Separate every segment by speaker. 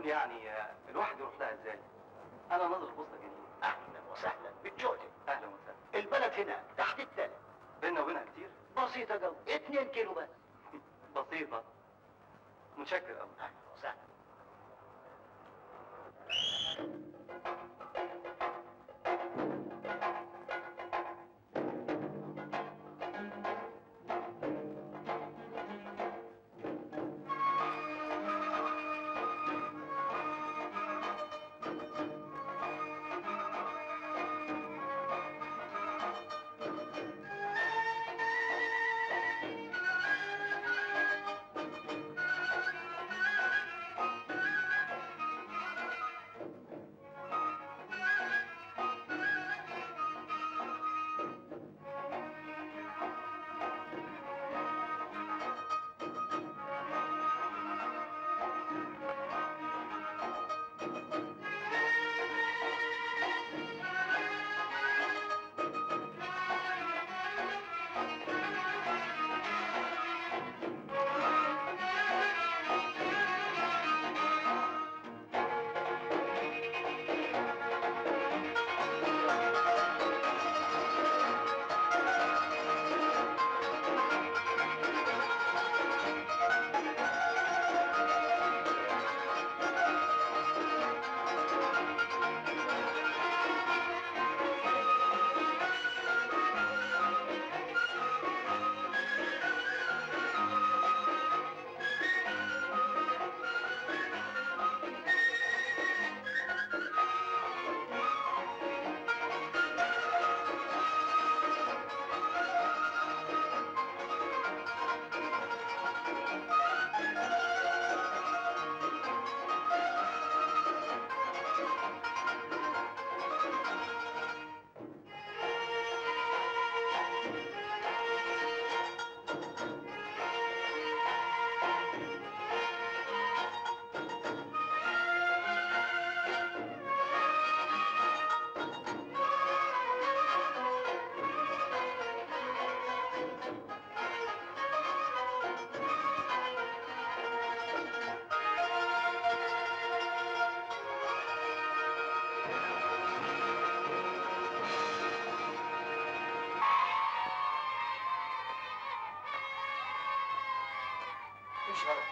Speaker 1: بقول يعني الواحد يروح لها ازاي؟ انا ناظر البوسطه جديد.
Speaker 2: اهلا وسهلا بالجودة.
Speaker 1: اهلا وسهلا.
Speaker 2: البلد هنا تحت التل.
Speaker 1: بيننا وبينها كتير؟
Speaker 2: بسيطة قوي، 2 كيلو بس.
Speaker 1: بسيطه. متشكر قوي.
Speaker 2: اهلا وسهلا.
Speaker 1: امشي يا ولد.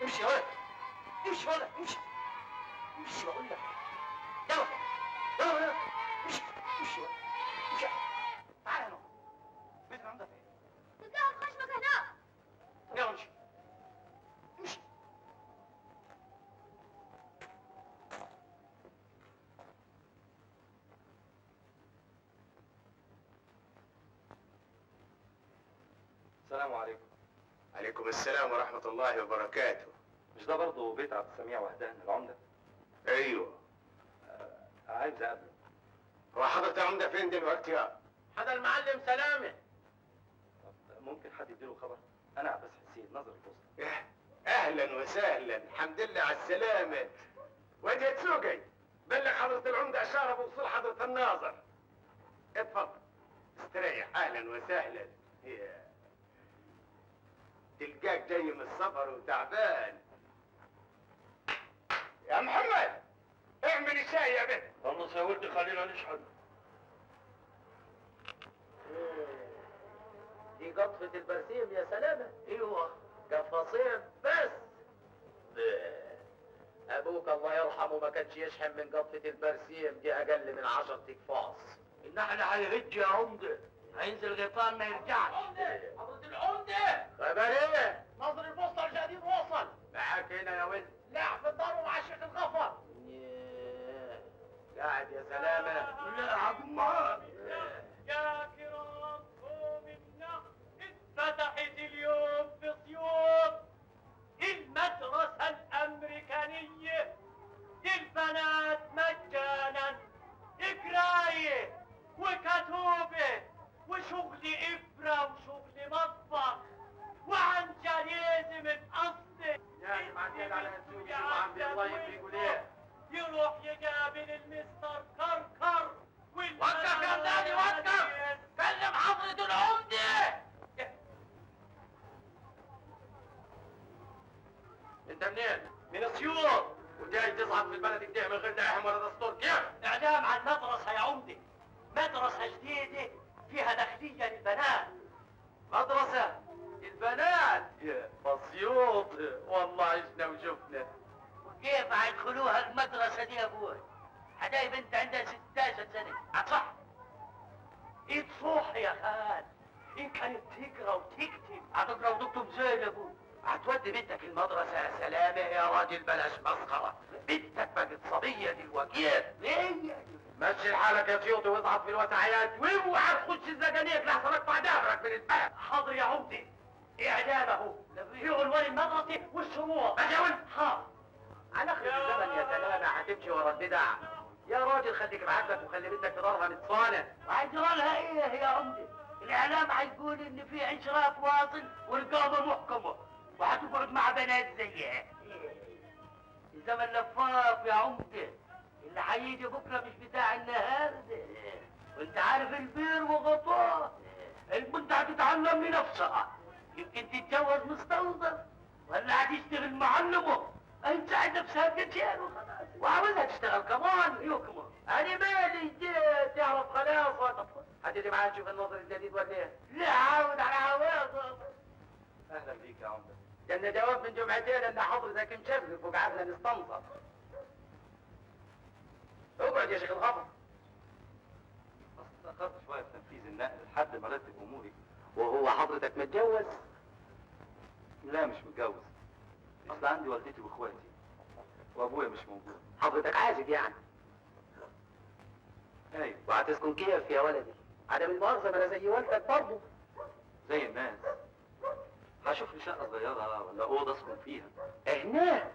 Speaker 1: امشي يا ولد. امشي يا ولد. امشي. امشي بقول لك. يلا. يلا يلا. امشي. امشي يا ولد. امشي. تعالى هنا. بيت العمدة فين؟
Speaker 3: تتلاقى في خشمك هناك.
Speaker 1: طب يلا امشي. امشي. السلام عليكم.
Speaker 2: عليكم السلام ورحمة الله وبركاته.
Speaker 1: مش ده برضه بيت عبد السميع وهدان العمدة؟
Speaker 2: ايوه.
Speaker 1: عايز اقابله.
Speaker 2: هو حضرة العمدة فين دلوقتي يا؟
Speaker 4: هذا المعلم سلامة.
Speaker 1: طب ممكن حد يديله خبر؟ انا عباس حسين ناظر البوسطة.
Speaker 2: اهلا وسهلا، الحمد لله على السلامة. وانت يا تسوقي بلغ حضرة العمدة اشارة بوصول حضرة الناظر. اتفضل استريح. اهلا وسهلا. تلقاك جاي من السفر وتعبان. يا محمد اعمل الشاي يا بنت.
Speaker 4: خلص يا ولدي خلينا نشحن. دي قطفة البرسيم يا سلامة. ايوه قفاصين بس. ابوك الله يرحمه ما كانش يشحن من قطفة البرسيم دي اقل من 10 اقفاص. النحل هيهج يا عمدة، هينزل غيطان ما يرجعش. حضرة العمدة خبر ايه؟ ناظر البوسطة الجديد وصل. معاك هنا يا ولد؟ لا في الدار مع الشيخ الغفر. قاعد يا سلامة. لا عبد معاك.
Speaker 5: يا كرام قومنا اتفتحت اليوم في سيوط المدرسة الأمريكانية للبنات مجانا، قراية وكتوبة وشغل إبرة وشغل مطبخ وعنجليزم متقصد.
Speaker 4: لازم عديت على السوق شوف عمي الله يفرق ليه.
Speaker 5: يروح يقابل المستر كركر مدرسة جديدة فيها داخلية للبنات.
Speaker 4: مدرسة البنات يا مصيوط، والله عشنا وشفنا.
Speaker 5: وكيف هيدخلوها المدرسة دي يا ابوي؟ حداي بنت عندها 16 سنة، صح؟ ايد صح يا خال، ان كانت تقرا وتكتب.
Speaker 4: هتقرا وتكتب زي يا ابوي. هتودي بنتك المدرسة يا سلامة يا راجل، بلاش مسخرة. بنتك بقت صبية دلوقتي.
Speaker 5: ليه؟
Speaker 4: مشي حالك يا سيوطي واصعد في الوسعيات، واوعى تخش الزقانيق لحسن اقطع دابرك من الباب.
Speaker 5: حاضر يا عمدي، اعلام اهو في عنوان المدرسة والشروط.
Speaker 4: ماشي يا ولد.
Speaker 5: حاضر.
Speaker 4: على خير الزمن يا سلامة هتمشي ورا البدع. يا راجل خليك بعقلك وخلي بنتك تضرها متصانة.
Speaker 5: وهيجرى لها ايه يا عمدي؟ الاعلام هيقول ان في اشراف واصل ورقابة محكمة، وهتقعد مع بنات زيها. الزمن لفاف يا عمدي، اللي هيجي بكره مش بتاع النهارده. وانت عارف البير وغطاه. البنت هتتعلم لنفسها، يمكن تتجوز مستوظف ولا هتشتغل معلمه. هتساعد نفسها بكتير وخلاص،
Speaker 4: وعاوزها تشتغل كمان.
Speaker 5: يكمل.
Speaker 4: انا مالي تعرف خلاص. هتيجي معايا تشوف النظر الجديد ولا ايه؟
Speaker 5: لا عاود على عواضه.
Speaker 4: اهلا بيك يا عمده. جالنا جواب من جمعتين ان حضرتك مشرف وقعدنا نستنصر. اقعد يا شيخ الغفر.
Speaker 1: تأخرت شوية في تنفيذ النقل لحد ما رتب أموري.
Speaker 4: وهو حضرتك متجوز؟
Speaker 1: لا مش متجوز، أصل عندي والدتي وإخواتي وأبويا مش موجود.
Speaker 4: حضرتك عازب يعني؟
Speaker 1: أيوة
Speaker 4: وهتسكن كيف يا ولدي؟ عدم المؤاخذة ما انا زي والدك برضه.
Speaker 1: زي الناس. هشوف لي شقة صغيرة ولا أوضة أسكن فيها.
Speaker 4: هنا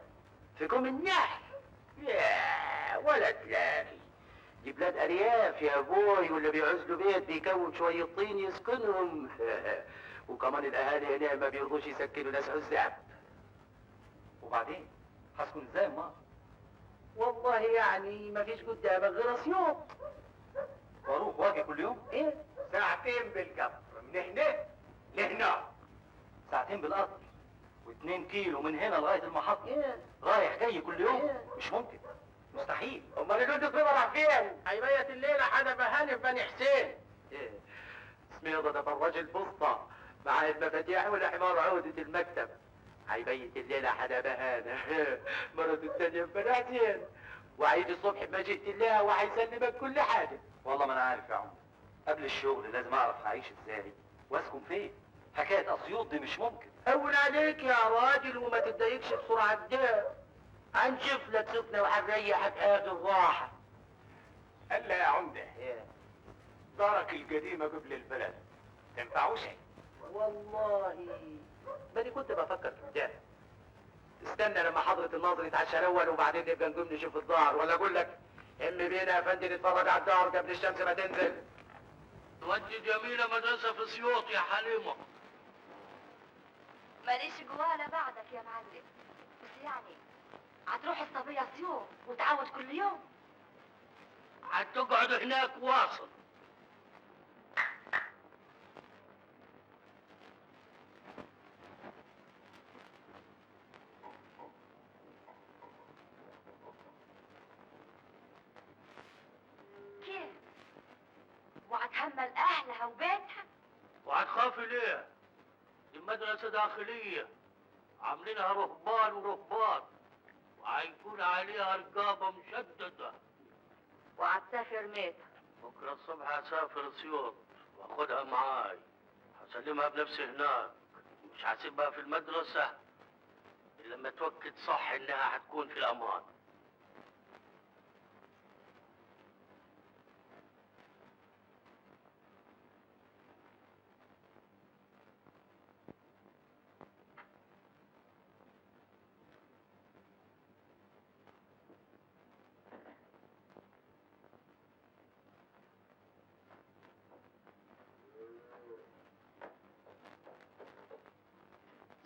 Speaker 4: في كوم النحل. يا ولد لاقي، دي بلاد ارياف يا ابوي، واللي بيعوز له بيت بيكون شويه طين يسكنهم. وكمان الاهالي هنا ما بيرضوش يسكنوا ناس عزاب.
Speaker 1: وبعدين هسكن إزاي ما؟
Speaker 4: والله يعني ما فيش قدامك غير اسيوط.
Speaker 1: وأروح وأجي كل يوم؟
Speaker 4: ايه؟
Speaker 2: ساعتين بالقطر من هنا لهنا.
Speaker 1: ساعتين بالقطر و2 كيلو من هنا لغاية المحطة.
Speaker 4: ايه؟
Speaker 1: رايح جاي كل يوم؟
Speaker 4: إيه؟
Speaker 1: مش ممكن، مستحيل.
Speaker 4: امال الولد الصغير فين؟ هيبيت الليله حدا هاني في بني حسين. ايه؟ سميضه ده فرج البسطه مع المفاتيح والحمار عودة المكتب. هيبيت الليله حدا بهانه مرته الثانيه في بني حسين، وهيجي الصبح بمجيء الله وهيسلمك كل حاجه.
Speaker 1: والله ما أنا عارف يا عمر، قبل الشغل لازم أعرف هعيش إزاي وأسكن فين. حكاية أسيوط دي مش ممكن.
Speaker 4: هون عليك يا راجل وما تتضايقش بسرعه كده. هنشوف لك سكنه وهنريحك اخر راحه.
Speaker 2: هلا يا عمده،
Speaker 4: ايه؟
Speaker 2: دارك القديمه قبل البلد تنفعوش؟
Speaker 4: والله ماني كنت بفكر كده. استنى لما حضرة الناظر يتعشى الاول وبعدين نبقى نقوم نشوف الدار، ولا اقول لك بينا يا فندم نتفرج على الدار قبل الشمس ما تنزل.
Speaker 5: تودي جميلة مدرسة في سيوط يا حليمة.
Speaker 3: ماليش جوالا بعدك يا معلم، بس يعني هتروح الصبية سيوط وتعود كل يوم.
Speaker 5: هتقعد هناك واصل.
Speaker 3: كيف؟ وهتهمل اهلها وبيتها؟
Speaker 5: وهتخافي ليه؟ دي مدرسة داخلية، عاملينها رهبان ورهبان، وهيكون عليها رقابة مشددة.
Speaker 3: وهتسافر ميتها؟
Speaker 5: بكرة الصبح هسافر سيوط واخدها معاي، هسلمها بنفسي هناك، مش هسيبها في المدرسة إلا لما اتوكد صح إنها هتكون في الأمان.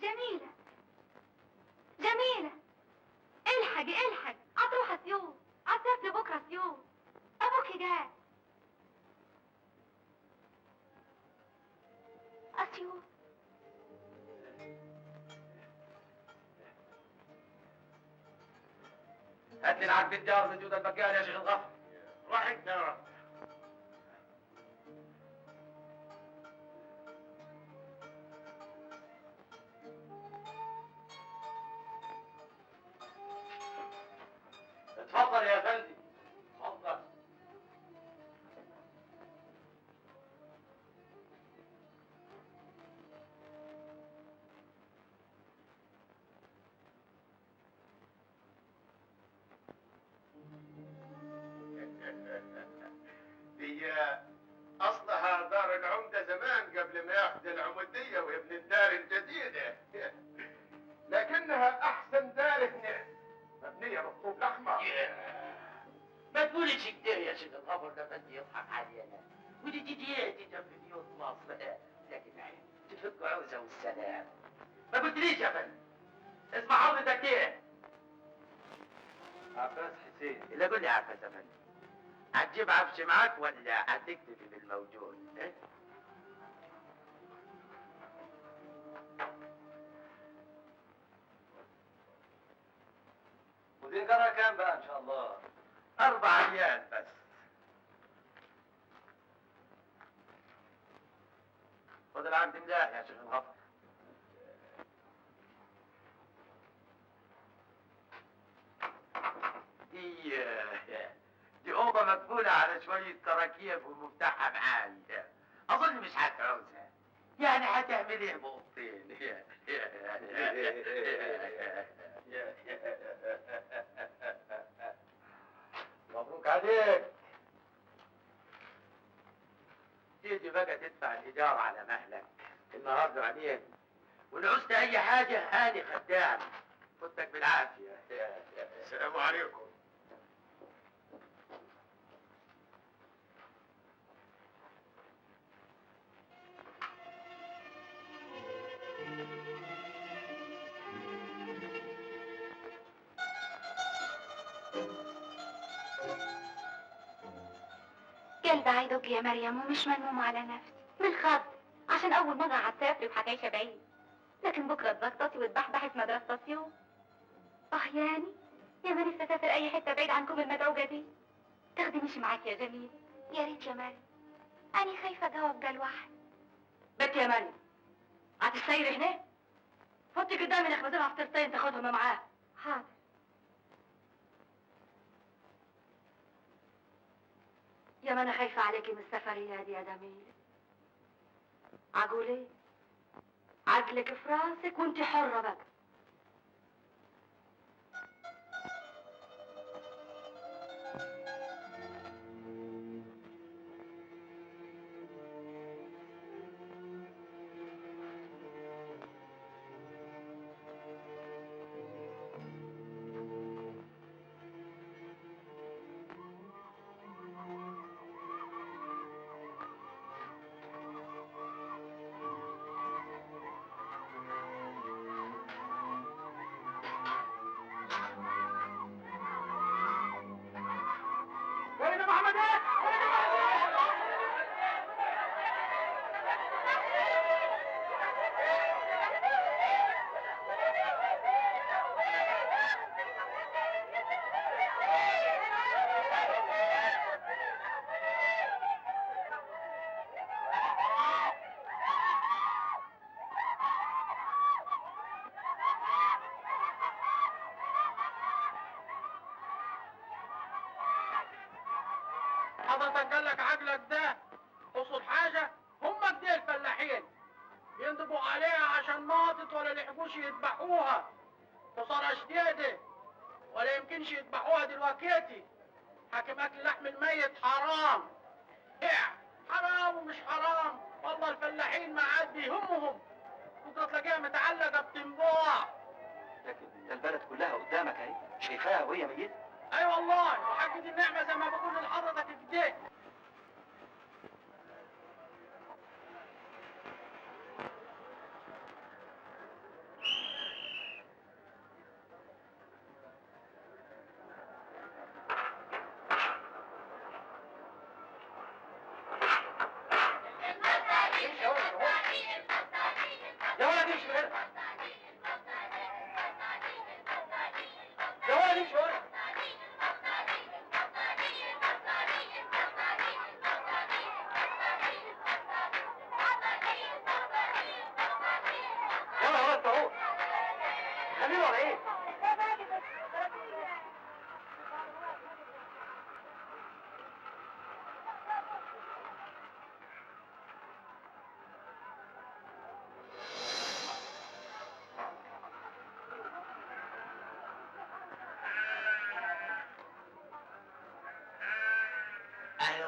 Speaker 3: جميلة جميلة، الحقي الحق، هتروح سيوط، هتسافري بكرة سيوط، أبوكي جاي. أسيوط.
Speaker 4: هات لي العقد الدار من جود البقال يا شيخ الغفر.
Speaker 5: روح انت يا رب.
Speaker 4: اتفضل يا فندم، اتفضل.
Speaker 2: دي اصلها دار العمده زمان قبل ما ياخذ العموديه ويبني الدار الجديده. لكنها احسن دار هنا، مبنيه بالطوب الاحمر.
Speaker 5: ما تقولش كده يا شيخ الغفر، ده فندي يضحك علينا. ودي دي جنب بيوت مصر، لكن تفك عوزه والسلام. ما قلتليش يا فندم اسمع حضرتك ايه؟
Speaker 4: عباس حسين.
Speaker 5: اللي قول لي عباس يا فندم، هتجيب عفش معاك ولا هتكتفي بالموجود؟ إيه؟
Speaker 4: ودي جرى كام بقى ان شاء الله؟
Speaker 5: 4 ريال بس. خد العقد ملاح يا شيخ الغفر. دي أوضة مقفولة على شوية كراكيب ومفتاحها معايا. أظن مش هتعوزها. يعني هتعمل إيه بأوضتين؟
Speaker 4: مبروك عليك.
Speaker 5: تيجي بقى تدفع الإيجار على مهلك النهارده عليك، ولو عوزت أي حاجة هاني خدام. فوتك بالعافية.
Speaker 2: السلام عليكم.
Speaker 3: قلبي هيدق يا مريم ومش منموم على نفسي من خض، عشان أول مرة هتسافري وهتعيشي بعيد، لكن بكرة تبططي وتبحبحي في مدرسة يوم. يعني يا ما نفسي أسافر أي حتة بعيد عنكم المدعوجة دي. تاخدينيش معاكي يا جميل؟ يا ريت يا مريم، أنا خايفة أجاوب ده لوحدي. بنت يا مريم، هتسيري هناك؟ حطي قدامي نخبزين فطيرتين تاخدهم معاها. حاضر. يا ما انا خايفة عليكي من السفرية دي يا جميل. عقول ايه؟ عقلك في راسك وانت حرة بقى.
Speaker 5: حضرتك قال لك عقلك ده تقصد حاجة؟ هم كده الفلاحين يندبوا عليها عشان ماتت ولا لحقوش يذبحوها. خسارة شديدة، ولا يمكنش يذبحوها دلوقتي. حاكم اكل لحم الميت حرام. حرام ومش حرام، والله الفلاحين ما عاد بيهمهم. بكره تلاقيها متعلقة بتنبوع.
Speaker 1: لكن ده البلد كلها قدامك اهي، شايفاها وهي ميتة.
Speaker 5: اي والله، وحق دي النعمة زي ما بقول لحضرتك كده.
Speaker 1: يا ولد امشي من هنا. يا ولد امشي ورا. يلا يا ولد اهو. خلينا ورا ايه؟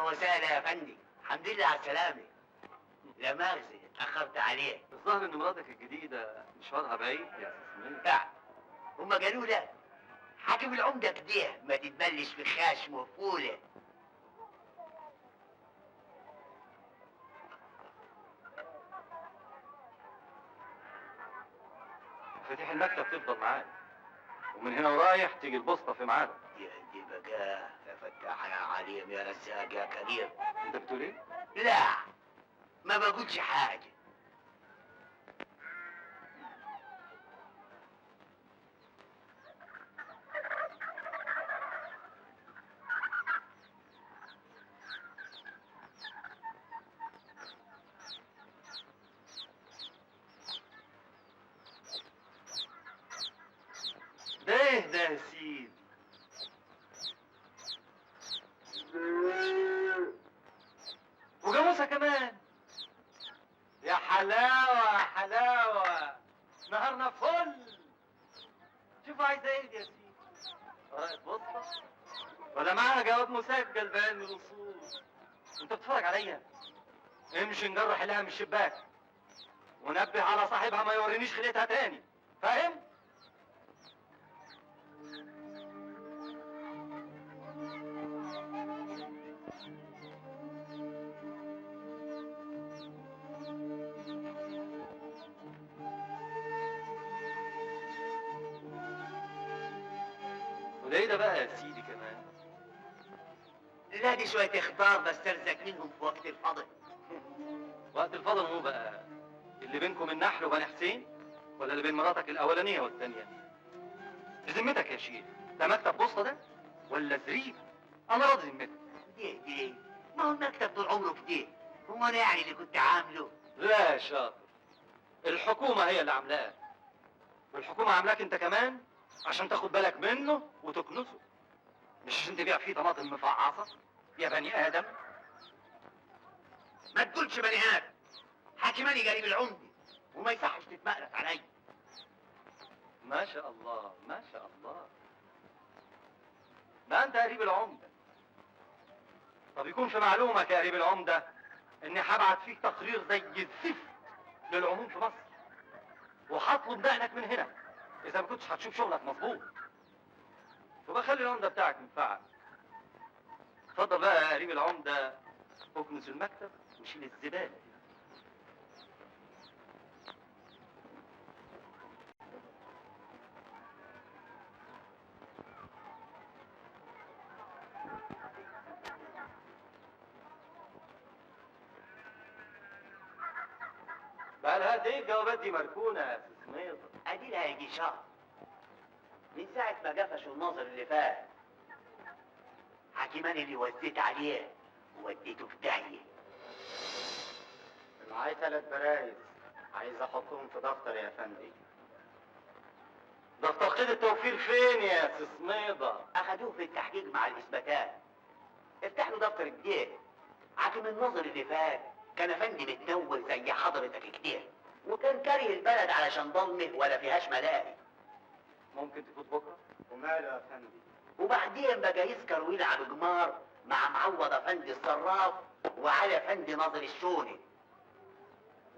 Speaker 5: وسهلا يا فندم، الحمد لله على السلامة. لا مؤاخذة اتأخرت عليه.
Speaker 1: الظاهر ان مراتك الجديدة مشوارها بعيد يا سيدي.
Speaker 5: لا، هما قالوا لا، حاكم العمدة كده ما تتبلش في خشم وفولة.
Speaker 1: مفاتيح المكتب تفضل معاك، ومن هنا ورايح تيجي البوسطة في ميعادك.
Speaker 5: دي بقى يا فتاح يا عليم يا رزاق يا كريم.
Speaker 1: انت بتقول ايه؟
Speaker 5: لا، ما بقولش حاجة.
Speaker 1: ده يا سيدي. وجاموسة كمان. يا حلاوة يا حلاوة، نهارنا فل. شوفوا عايزة ايه دي يا سيدي؟ ورقة بوسطة ولا معاها جواب مسجل بيان من الوصول؟ انت بتتفرج عليا؟ امشي نجرح لها من الشباك، ونبه على صاحبها ما يورينيش خليتها تاني، فاهم؟ وده ايه ده بقى يا سيدي كمان؟
Speaker 5: لا، دي شوية اخبار بسترزق منهم في وقت الفضل.
Speaker 1: وقت الفضل هو بقى اللي بينكم النحل وبني حسين، ولا اللي بين مراتك الاولانيه والثانيه؟ بذمتك يا شيخ، ده مكتب بوسطه ده ولا زريب؟ انا راضي ذمتك.
Speaker 5: دي ما هو المكتب طول عمره كده، هو انا يعني اللي كنت عامله؟
Speaker 1: لا يا شاطر، الحكومه هي اللي عاملاه، والحكومه عاملاك انت كمان عشان تاخد بالك منه وتكنسه، مش عشان تبيع فيه طماطم مفعصه يا بني ادم.
Speaker 5: ما تقولش بني ادم، حاكماني قريب العمدة وما يصحش تتمقلق علي.
Speaker 1: ما شاء الله ما شاء الله، ده انت قريب العمده. طب يكون في معلومك يا قريب العمده اني هبعت فيك تقرير زي الزفت للعموم في مصر، وهطلب دقنك من هنا اذا ما كنتش هتشوف شغلك مظبوط، وبخلي العمده بتاعك منفعك. اتفضل بقى يا قريب العمده، اكنس المكتب وشيل الزباله. بقالها قد ايه الجوابات دي مركونه يا استاذ سمير؟
Speaker 5: ادي لها يجي شهر من ساعة ما قفشوا الناظر اللي فات. حاكماني اللي وزيت عليه ووديته في داهية.
Speaker 1: معايا 3 برايز عايز احطهم في دفتر يا فندم. دفتر قيد التوفير فين يا استاذ سميضة؟
Speaker 5: اخدوه في التحقيق مع الاثباتات. افتح له دفتر جديد. حاكم الناظر اللي فات كان افندي متنور زي حضرتك كده، وكان كاره البلد علشان ضلمه ولا فيهاش ملاهي.
Speaker 1: ممكن تفوت بكره؟ وماله يا فندم؟
Speaker 5: وبعدين بقى يسكر ويلعب قمار مع معوض افندي الصراف وعلي افندي ناظر الشوني،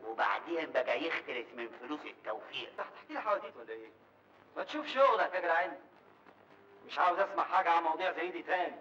Speaker 5: وبعدين بقى يختلس من فلوس التوفير.
Speaker 1: انت هتحكي لي حواديت ولا ايه؟ ما تشوف شغلك يا جدعان، مش عاوز اسمع حاجه عن مواضيع زي دي تاني.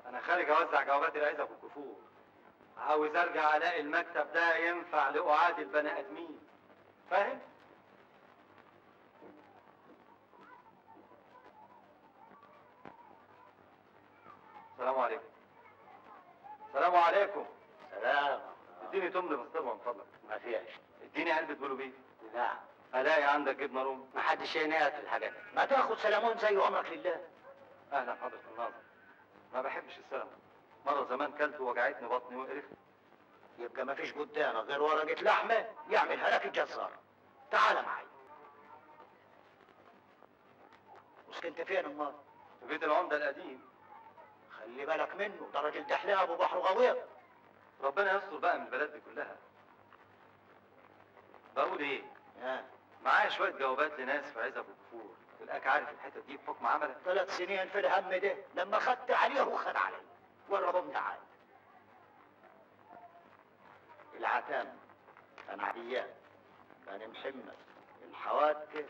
Speaker 1: انا خارج اوزع جوابات العزب والكفور، عاوز ارجع الاقي المكتب ده ينفع لاعاد البني ادمين، فاهم؟ السلام عليكم. السلام عليكم.
Speaker 5: سلام.
Speaker 1: اديني تمن بسطرمه من فضلك.
Speaker 5: ما فيهاش.
Speaker 1: اديني علبه بلوبيه.
Speaker 5: لا،
Speaker 1: الاقي عندك جبنه رومي.
Speaker 5: ما حدش ينال في الحاجات دي. ما تاخد سلامون زي امرك لله.
Speaker 1: اهلا حضرة الناظر، ما بحبش السلمون، مره زمان كلت وجعتني بطني وقرفت.
Speaker 5: يبقى ما فيش قدامك غير ورقة لحمة يعملها لك الجزار. تعال معي.
Speaker 1: سكنت فين امال؟
Speaker 6: في بيت العمدة القديم.
Speaker 1: خلي بالك منه، ده راجل دحلاب وبحره غويط.
Speaker 6: ربنا يستر بقى من البلد دي كلها. بقول ايه؟
Speaker 1: ها؟
Speaker 6: معايا شوية جوابات لناس في عزب وكفور، تلاقيك عارف الحتة دي بحكم عملك.
Speaker 1: 3 سنين في الهم ده، لما خدت عليه وخد علي. ورهم تعال. العتام، العديان، بني محمد، الحوادكة،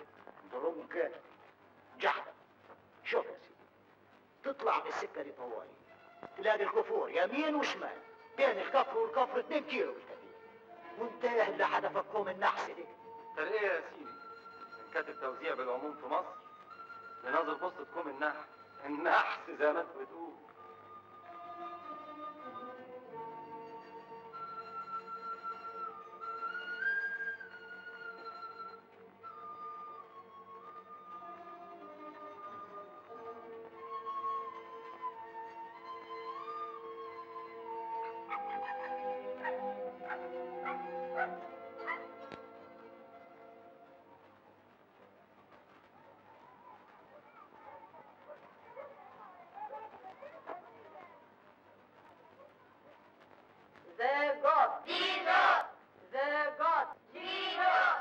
Speaker 1: درنكة، جحدة. شوف يا سيدي، تطلع من السكة دي طوالي، تلاقي الكفور يمين وشمال، بين الكفر والكفر 2 كيلو بالكثير. وانت ايه اللي حدفك كوم النحس دي؟
Speaker 6: ترقية يا سيدي، من كاتب توزيع بالعموم في مصر لناظر بوسطة كوم النحس زي ما انت بتقول.
Speaker 7: The God. Jesus. The God. Jesus.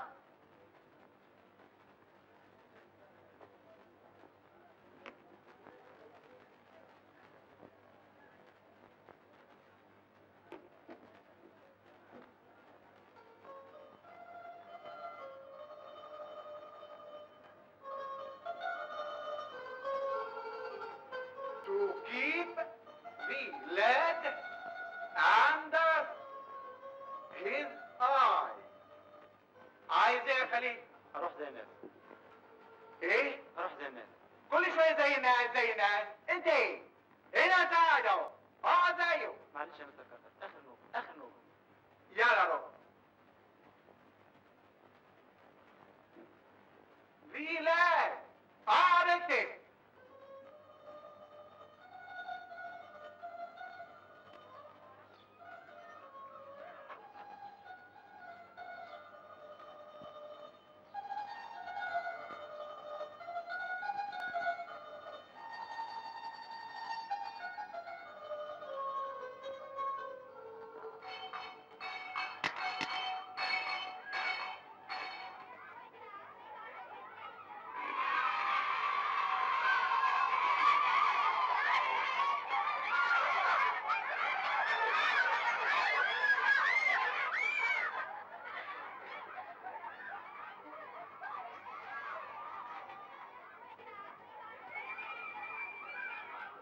Speaker 2: To keep the lad under his eye. عايز ايه يا خليل؟
Speaker 6: هروح زي الناس.
Speaker 2: ايه؟
Speaker 6: هروح زي الناس.
Speaker 2: كل شويه زي الناس زي الناس. انت ايه؟ هنا قاعد اهو. اقعد زيه.
Speaker 6: معلش يا مستر كارتر، آخر نوم، آخر نوم.
Speaker 2: يلا روح. The lad. اقعد انت.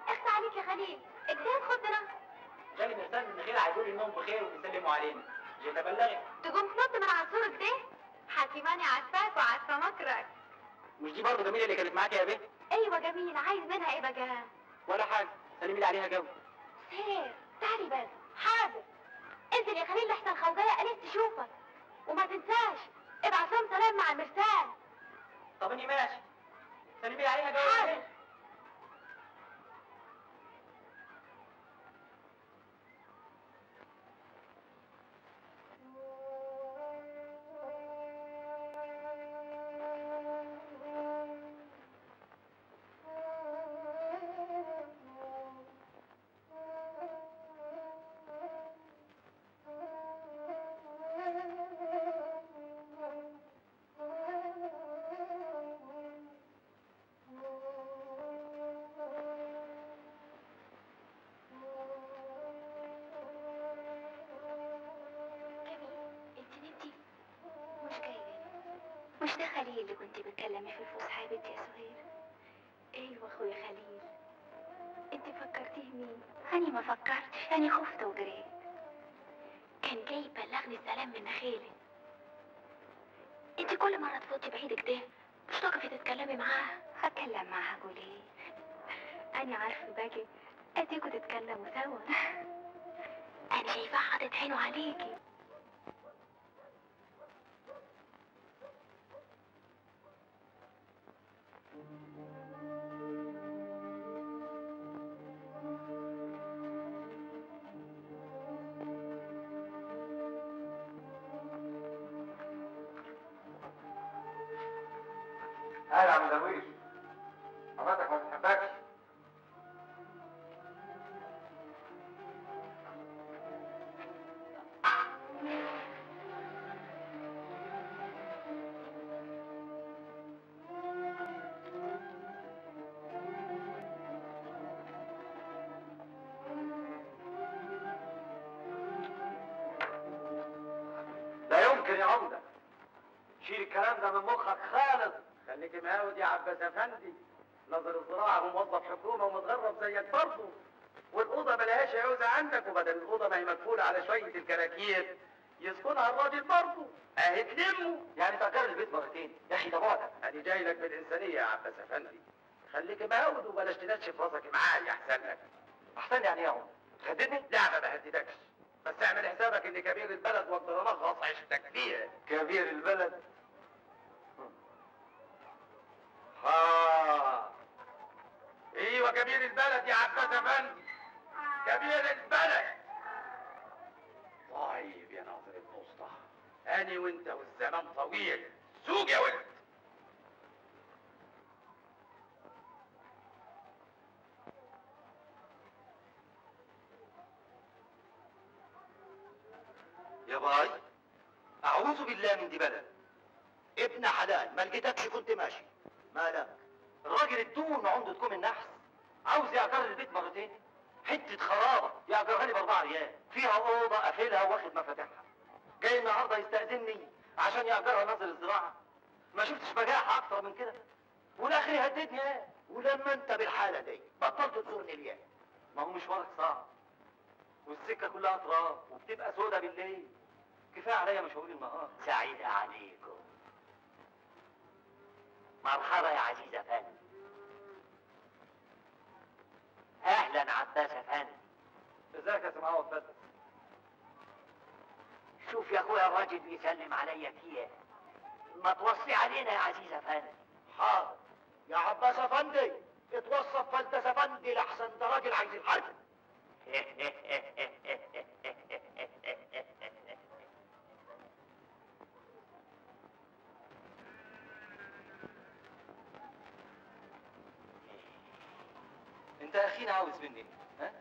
Speaker 3: اخت عليك يا خليل، اجداد خضرة.
Speaker 5: جالي مرسال من الخير هيقول لي انهم بخير وبيسلموا علينا. جيت ابلغك.
Speaker 3: تقوم تنط من على السور كده؟ حسيباني عارفاك وعارفة مكرك.
Speaker 5: مش دي برضه جميله اللي كانت معاك يا بنت؟
Speaker 3: ايوه جميلة، عايز منها ايه بقى؟
Speaker 5: ولا حاجه، سلمي لي عليها جو.
Speaker 3: خير، تعالي بس. حاضر. انزل يا خليل لحسن خوجاية قالت تشوفك. وما تنساش ابعت لهم سلام مع المرسال.
Speaker 5: طب اني ماشي. سلمي لي عليها جو.
Speaker 3: حاضر. مش ده خليل اللي كنت بتكلمي في الفسحة يا بنتي يا سهير؟ ايوه اخويا خليل. انت فكرتيه مين؟ اني ما فكرتش، اني خفت وجريت. كان جاي يبلغني السلام من نخيلي. انت كل مرة تفوتي بعيدك ده مش تقفي تتكلمي معاها. هتكلم معاها اقول ايه؟ اني عارفة باقي اديكوا تتكلموا سوا. انا شايفاها حاطط عينه عليكي.
Speaker 6: اهلا يا عم درويش. شيل الكلام ده من مخك خالص.
Speaker 4: خليك مهاود يا عباس افندي، ناظر الزراعه وموظف حكومه ومتغرب زيك برضه، والاوضه ملهاش عوزه عندك، وبدل الاوضه ما هي مقفوله على شويه الكراكيب يسكنها الراجل برضه، اهي تلمه.
Speaker 6: يعني تأجر البيت مرتين يا اخي، ده بعدك.
Speaker 4: ادي جاي لك بالانسانيه يا عباس افندي، خليك مهاود وبلاش تنشف راسك معايا احسن لك.
Speaker 6: احسن يعني ايه يا عم؟ تهددني؟
Speaker 4: لا ما بهددكش، بس اعمل حسابك ان كبير البلد واقدر انغص عيشتك فيها.
Speaker 6: كبير البلد؟
Speaker 4: ايوه كبير البلد يا عباس افندي، كبير البلد. طيب يا ناظر الوسطى، اني وانت والزمان طويل، سوق يا ولد.
Speaker 6: يا باي، اعوذ بالله من دي بلد.
Speaker 5: ابن حلال، ما لقيتكش كنت ماشي. مالك؟
Speaker 6: الراجل الدون عنده تكون النحس عاوز يأجر البيت مرتين. حتة خرابة يأجرها لي ب4 ريال، فيها أوضة قافلها واخد مفاتيحها. جاي النهارده يستأذنني عشان يأجرها ناظر الزراعة. ما شفتش بجاحة أكتر من كده. والآخر يهددني ايه؟
Speaker 5: ولما انت بالحالة دي بطلت تزورني ليه؟
Speaker 6: ما هو مشوارك صعب، والسكة كلها تراب وبتبقى سودة بالليل. كفاية عليا مشاوير النهار.
Speaker 5: سعيد عليكم. مرحبا يا عزيز افندي. اهلا عباس افندي.
Speaker 6: ازيك يا سمعان وفاتك؟
Speaker 5: شوف يا اخويا الراجل بيسلم عليا فيه، ما توصي علينا يا عزيز افندي. حاضر يا عباس افندي، اتوصف فلتس افندي لحسن ده راجل عايز الحرب.
Speaker 6: انت يا اخينا عاوز مني ايه؟ ها؟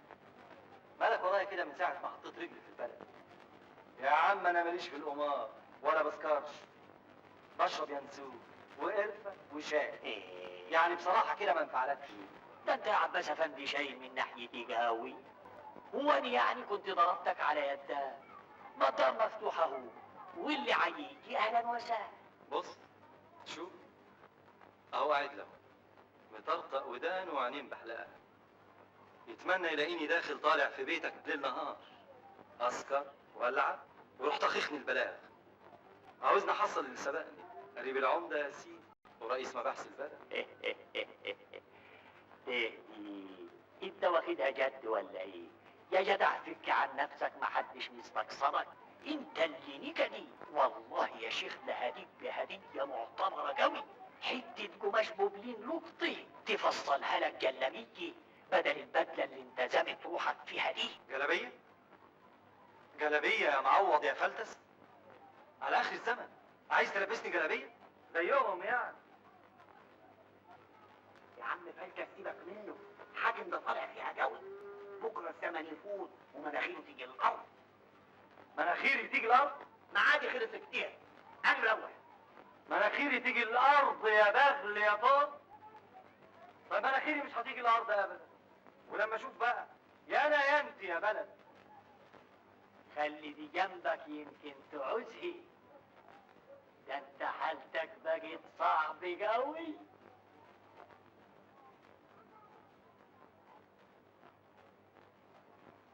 Speaker 6: مالك ورايا كده من ساعة ما حطيت رجلي في البلد؟ يا عم انا ماليش في القمار ولا بسكرش، بشرب ينسون وقرفة وشاي. يعني بصراحة كده ما انفعلكش.
Speaker 5: ده انت يا عباس افندي شايل من ناحيتي قوي. هو انا يعني كنت ضربتك على يدك؟ ما الدار مفتوحه اهو، واللي عيجي اهلا وسهلا.
Speaker 6: بص شوف، اهو قاعد له مطرطق ودان وعينين بحلقها، يتمنى يلاقيني داخل طالع في بيتك ليل نهار، اسكر والعب وروح طخخني البلاغ. عاوزني احصل اللي سبقني، قريب العمده يا سيدي ورئيس مباحث البلد.
Speaker 5: ايه انت واخدها جد ولا ايه؟ يا جدع فك عن نفسك، محدش مستقصدك. انت اللي نكدي والله يا شيخ، لهديك بهديه معتبره قوي، حته قماش بوبلين لقطي تفصلها لك جلابيه بدل البدله اللي انت زمت روحك فيها دي.
Speaker 6: جلابيه؟ جلابيه يا معوض يا فلتس؟ على اخر الزمن عايز تلبسني جلابيه؟ زيهم يعني.
Speaker 5: يا عم فلتس سيبك منه، حاجم ده طالع فيها قوي، بكره الزمن يفوت ومناخيره تيجي الارض.
Speaker 6: مناخيري تيجي الارض؟
Speaker 5: معادي خلص كتير، انا مروح.
Speaker 6: مناخيري تيجي الارض يا بغل يا طول؟ طيب مناخيري مش هتيجي الارض ابدا، ولما اشوف بقى يا انا يا انت يا بلد.
Speaker 5: خلي دي جنبك يمكن تعوزها، ده انت حالتك بقت صعب قوي.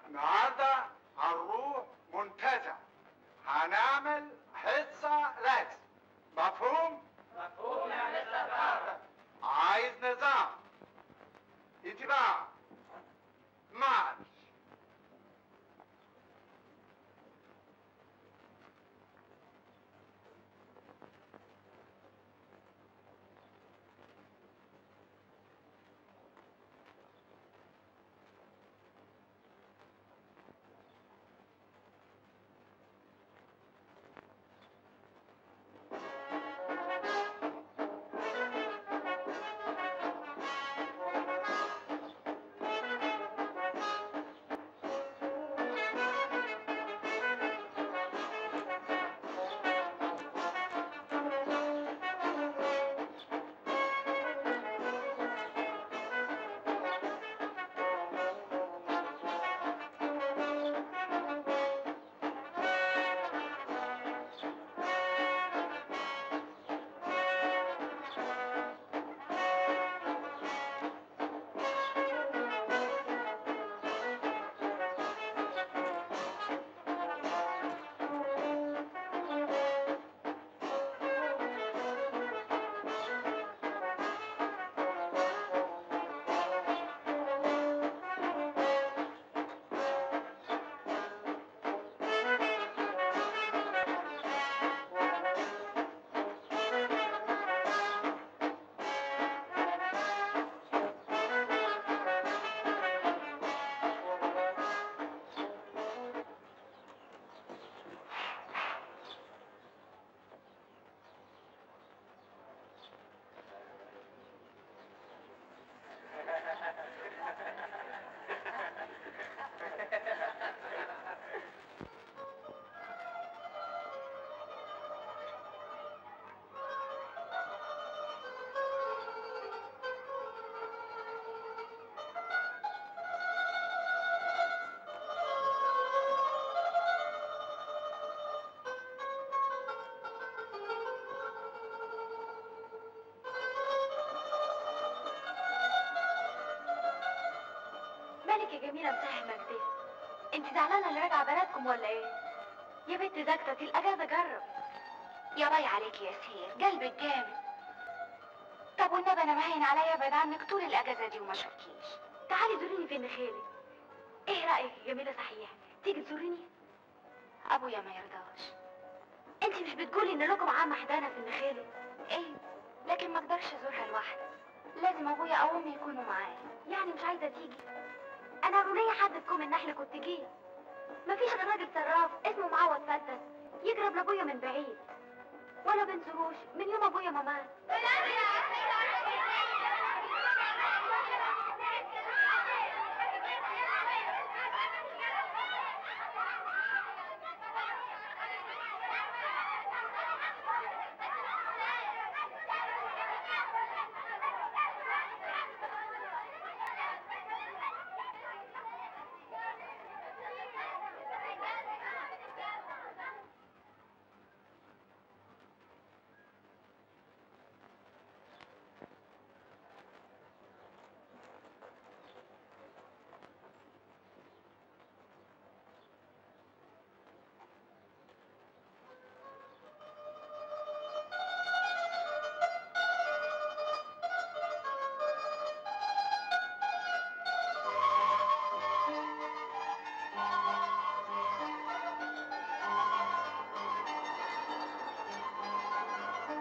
Speaker 2: النهارده هنروح منتزه، هنعمل حصه رقص. مفهوم؟
Speaker 5: مفهوم يا مستر.
Speaker 2: عايز نظام، انتباه، مارش.
Speaker 3: يا جميلة مساهمة كده؟ انت زعلانة اللي راجعة بلدكم ولا ايه؟ يا بنت زكتة الأجازة جرب. يا باي عليك يا سهير، قلبك جامد. طب والنبي انا مهين عليا ابعد عنك طول الأجازة دي وما اشوفكيش. تعالي زوريني في النخيلة. ايه رأيك يا جميلة صحيح؟ تيجي تزوريني؟ ابويا ما يرضاش. انت مش بتقولي ان لكم عم حدانة في النخيلة؟ ايه، لكن ما اقدرش ازورها لوحدي. لازم ابويا او امي يكونوا معايا. يعني مش عايزة تيجي؟ انا ليا حد بكم النحل كنت جيه. مفيش غير راجل صراف اسمه معوض فلتس يقرب لابويا من بعيد. ولا بنزوروش من يوم ابويا ما مات.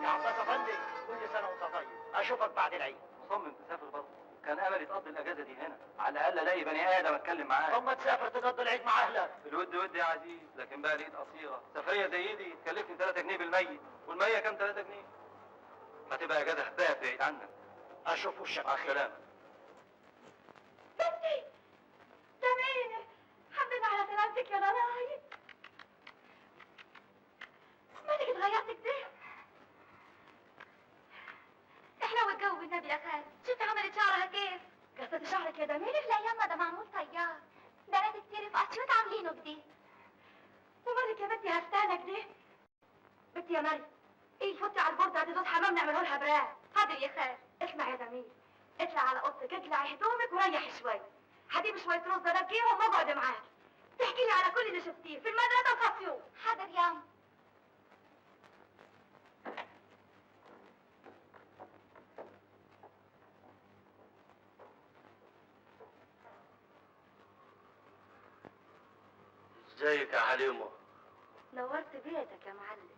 Speaker 1: يا عباس افندي، كل سنه وانت طيب. اشوفك بعد العيد.
Speaker 6: مصمم تسافر برضه. كان املي تقضي الاجازه دي هنا، على الاقل الاقي بني ادم اتكلم معاه.
Speaker 1: ثم تسافر تقضي العيد مع اهلك.
Speaker 6: الود ود يا عزيز، لكن بقى الايد قصيره. سفريه زي دي تكلفني 3 جنيه بالميت، والمية كام 3 جنيه؟ هتبقى اجازه هباب بعيد عنك.
Speaker 1: اشوف وشك
Speaker 6: مع
Speaker 1: على خير.
Speaker 6: السلامه.
Speaker 3: بنتي جميلة، الحمد لله على سلامتك يا ضناي. مالك اتغيرت كده؟ احنا والجو بالنبي يا خال. شفت عملت شعرها كيف؟ قصة شعرك يا جميلة؟ لا يما ده معمول طيار. بنات كتير في اسيوط عاملينه كده. ومالك يا بنتي هستانة كده؟ بنتي يا مريم، ايه حطي على البورد هاتي صوت حمام نعمله لها براء. حاضر يا خال. اسمع يا جميل، اطلع على اوضتك اقلعي هدومك وريحي شوي. هجيب شوية رز انقيهم واقعد معاكي. تحكي لي على كل اللي شفتيه في المدرسة وفي اسيوط. حاضر ياما.
Speaker 5: ازيك يا حليمه؟
Speaker 3: نورت بيتك يا معلم.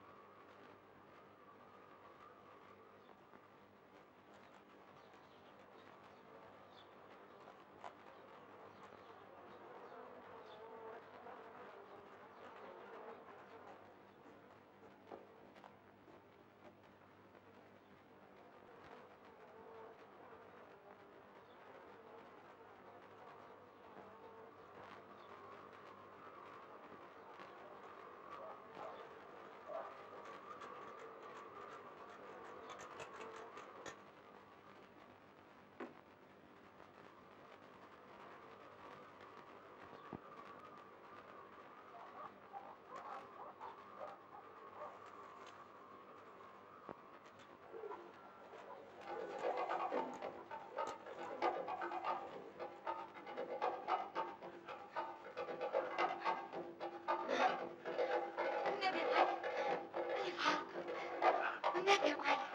Speaker 3: والنبي يا معلم،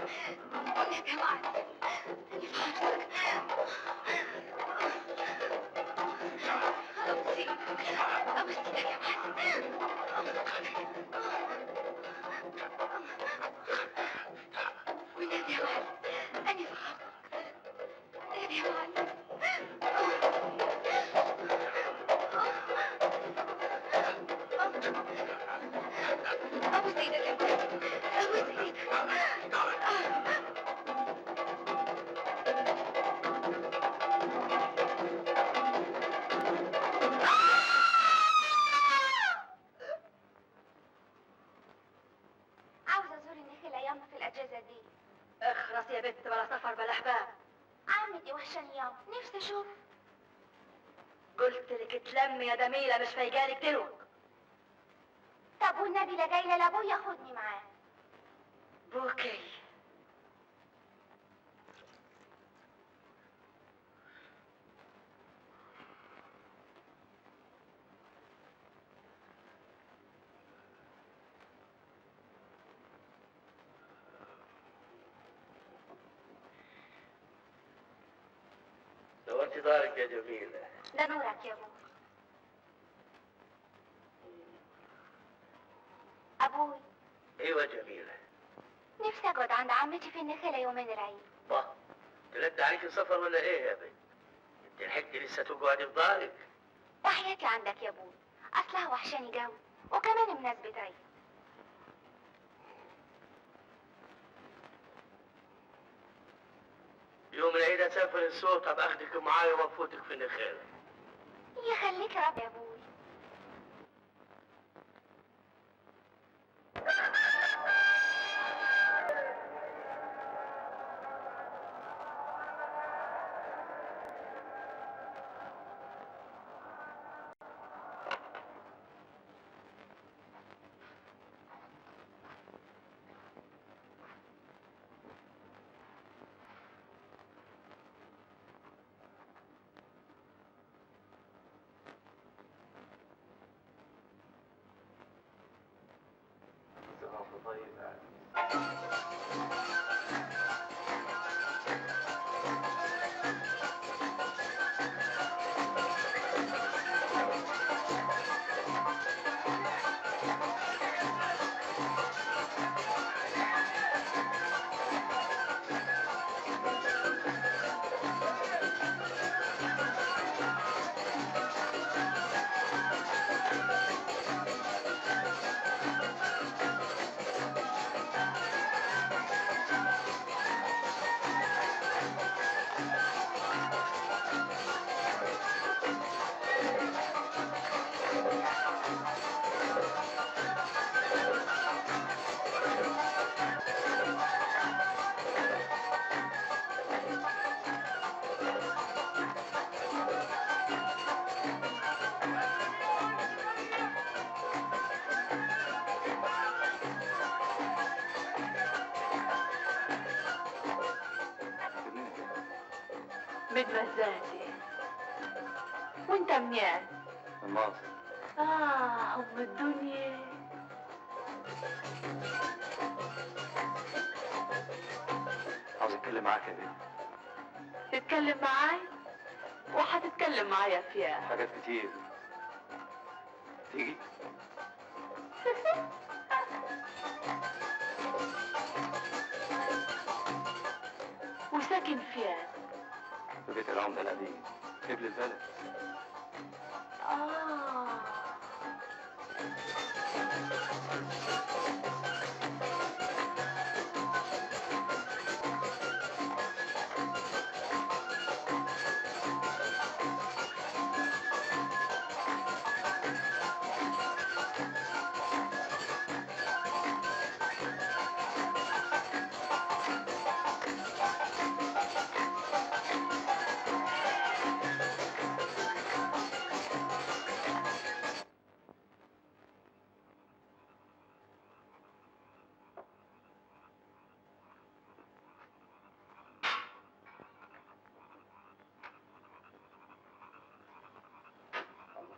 Speaker 3: والنبي يا معلم، اللي في عرضك. أبوسيك، أبوسيك يا معلم. والنبي يا معلم، أنا في عرضك. النبي يا معلم. أبوسيك يا معلم، أبوسيك. عاوزة أزور النخيل أيامنا في الأجازة دي.
Speaker 7: اخرس يا بنت، بلا سفر بلا احباب.
Speaker 3: عمتي وحشاني ياما، نفسي أشوف.
Speaker 7: قلت لك اتلمي يا جميلة، مش فايقالك دلوك.
Speaker 3: طب والنبي لا جاي لابويا ياخدني معاه.
Speaker 7: بوكي.
Speaker 5: انتظارك يا جميلة.
Speaker 3: ده نورك يا ابوي. ابوي
Speaker 5: ايوه جميلة.
Speaker 3: نفسي اقعد عند عمتي في النخيلة يومين العيد.
Speaker 5: با تلد عليك السفر ولا ايه يا بنت؟ انت لحقتي لسه تقعدي في دارك؟
Speaker 3: وحياتي عندك يا ابوي، اصلها وحشاني قوي وكمان مناسبة عيد.
Speaker 5: يوم العيد اسافر السوق، ابقى اخدك معايا وافوتك في النخيل.
Speaker 3: يخليك رب يا ابوي.
Speaker 8: متمزاتي. وانت منين؟
Speaker 6: الماضي.
Speaker 8: ام الدنيا.
Speaker 6: عاوز اتكلم معاك يا بنت.
Speaker 8: تتكلم معاي؟ وحتتكلم معايا فيها
Speaker 6: حاجات كتير. تيجي؟
Speaker 8: وساكن فين؟
Speaker 6: في بيت العمدة القديم قبل البلد.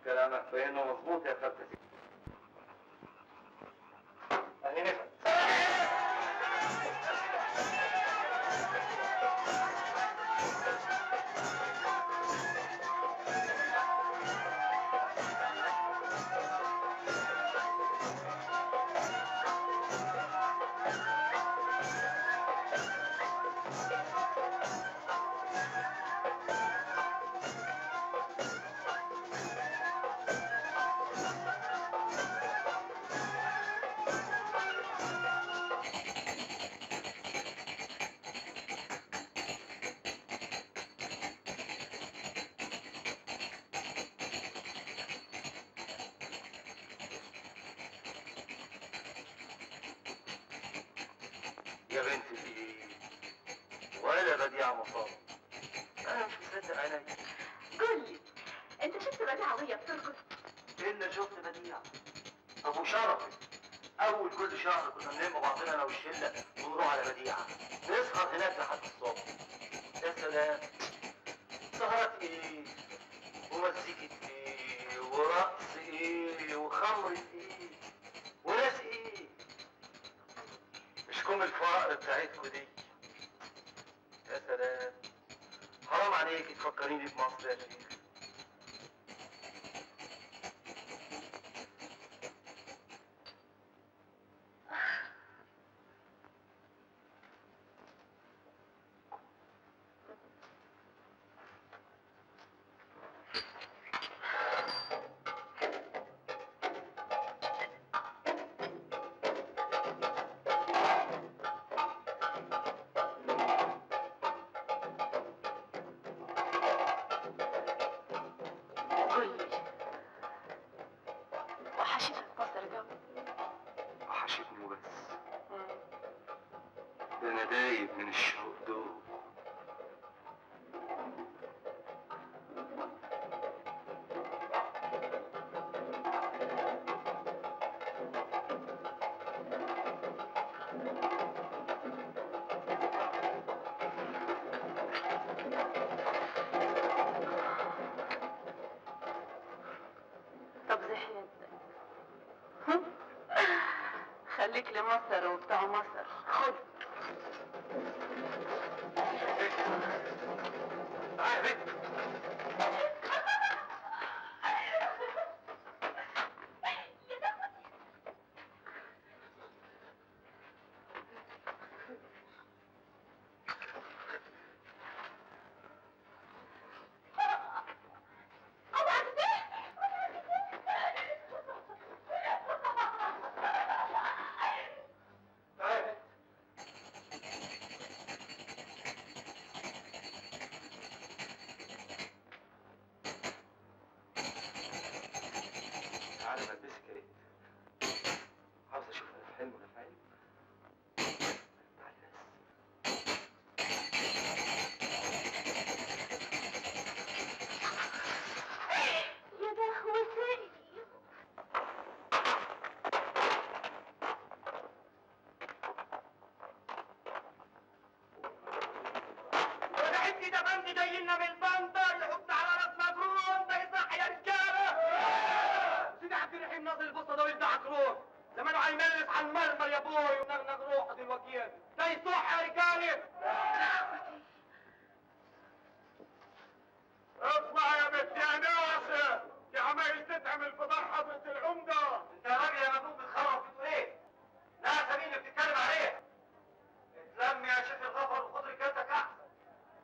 Speaker 6: كلامك فإنه مظبوط يا خالتي. أهي نفت. يا بنتي ولا بديعة مصاب. أنا مش مصدق عيني.
Speaker 8: قول لي، انت شفت بديعة وهي بترقص؟
Speaker 6: إلا شفت بديعة. طب وشرفي أول كل شهر كنا بنلم بعضنا أنا والشلة ونروح على بديعة نسهر هناك لحد الصبح. يا سلام، سهرات إيه ومزيكة إيه ورقص إيه وخمر إيه وناس إيه. مش كوم الفقر بتاعتكوا دي. يا سلام، حرام عليك. عليك تفكريني بمصر يا شيخ.
Speaker 8: قولي وحشتك مصر قوي.
Speaker 6: وحشتني بس. ده انا دايب من الشوق دول.
Speaker 8: طب زحيت خليك لمصر وبتاع مصر. خد
Speaker 6: تعال يا بنت. تعالى بلبسك يا ريت. عاوز اشوف انا في حلم ولا في علم. تعالى بس.
Speaker 8: يا دهوتي.
Speaker 5: والعندي ده بند جاي لنا من البندر يحط على راس مجرون. ده يصح يا رجاله. سيدي عبد الرحيم ناصر البوسطه ده ولد عكرون. زمانه هيملس على المرمر يا ابوي ونغنغ روحه دلوقتي. ده يصح يا رجاله.
Speaker 2: اطلع يا بنت يا ناصر، يا عمايل تتعمل في دار حضرة العمدة.
Speaker 5: انت يا راجل يا مجنون بتخرب بتقول ايه؟ ناسا مين اللي بتتكلم عليه؟ اتلم يا شيخ الغفر وخد رجالتك احسن.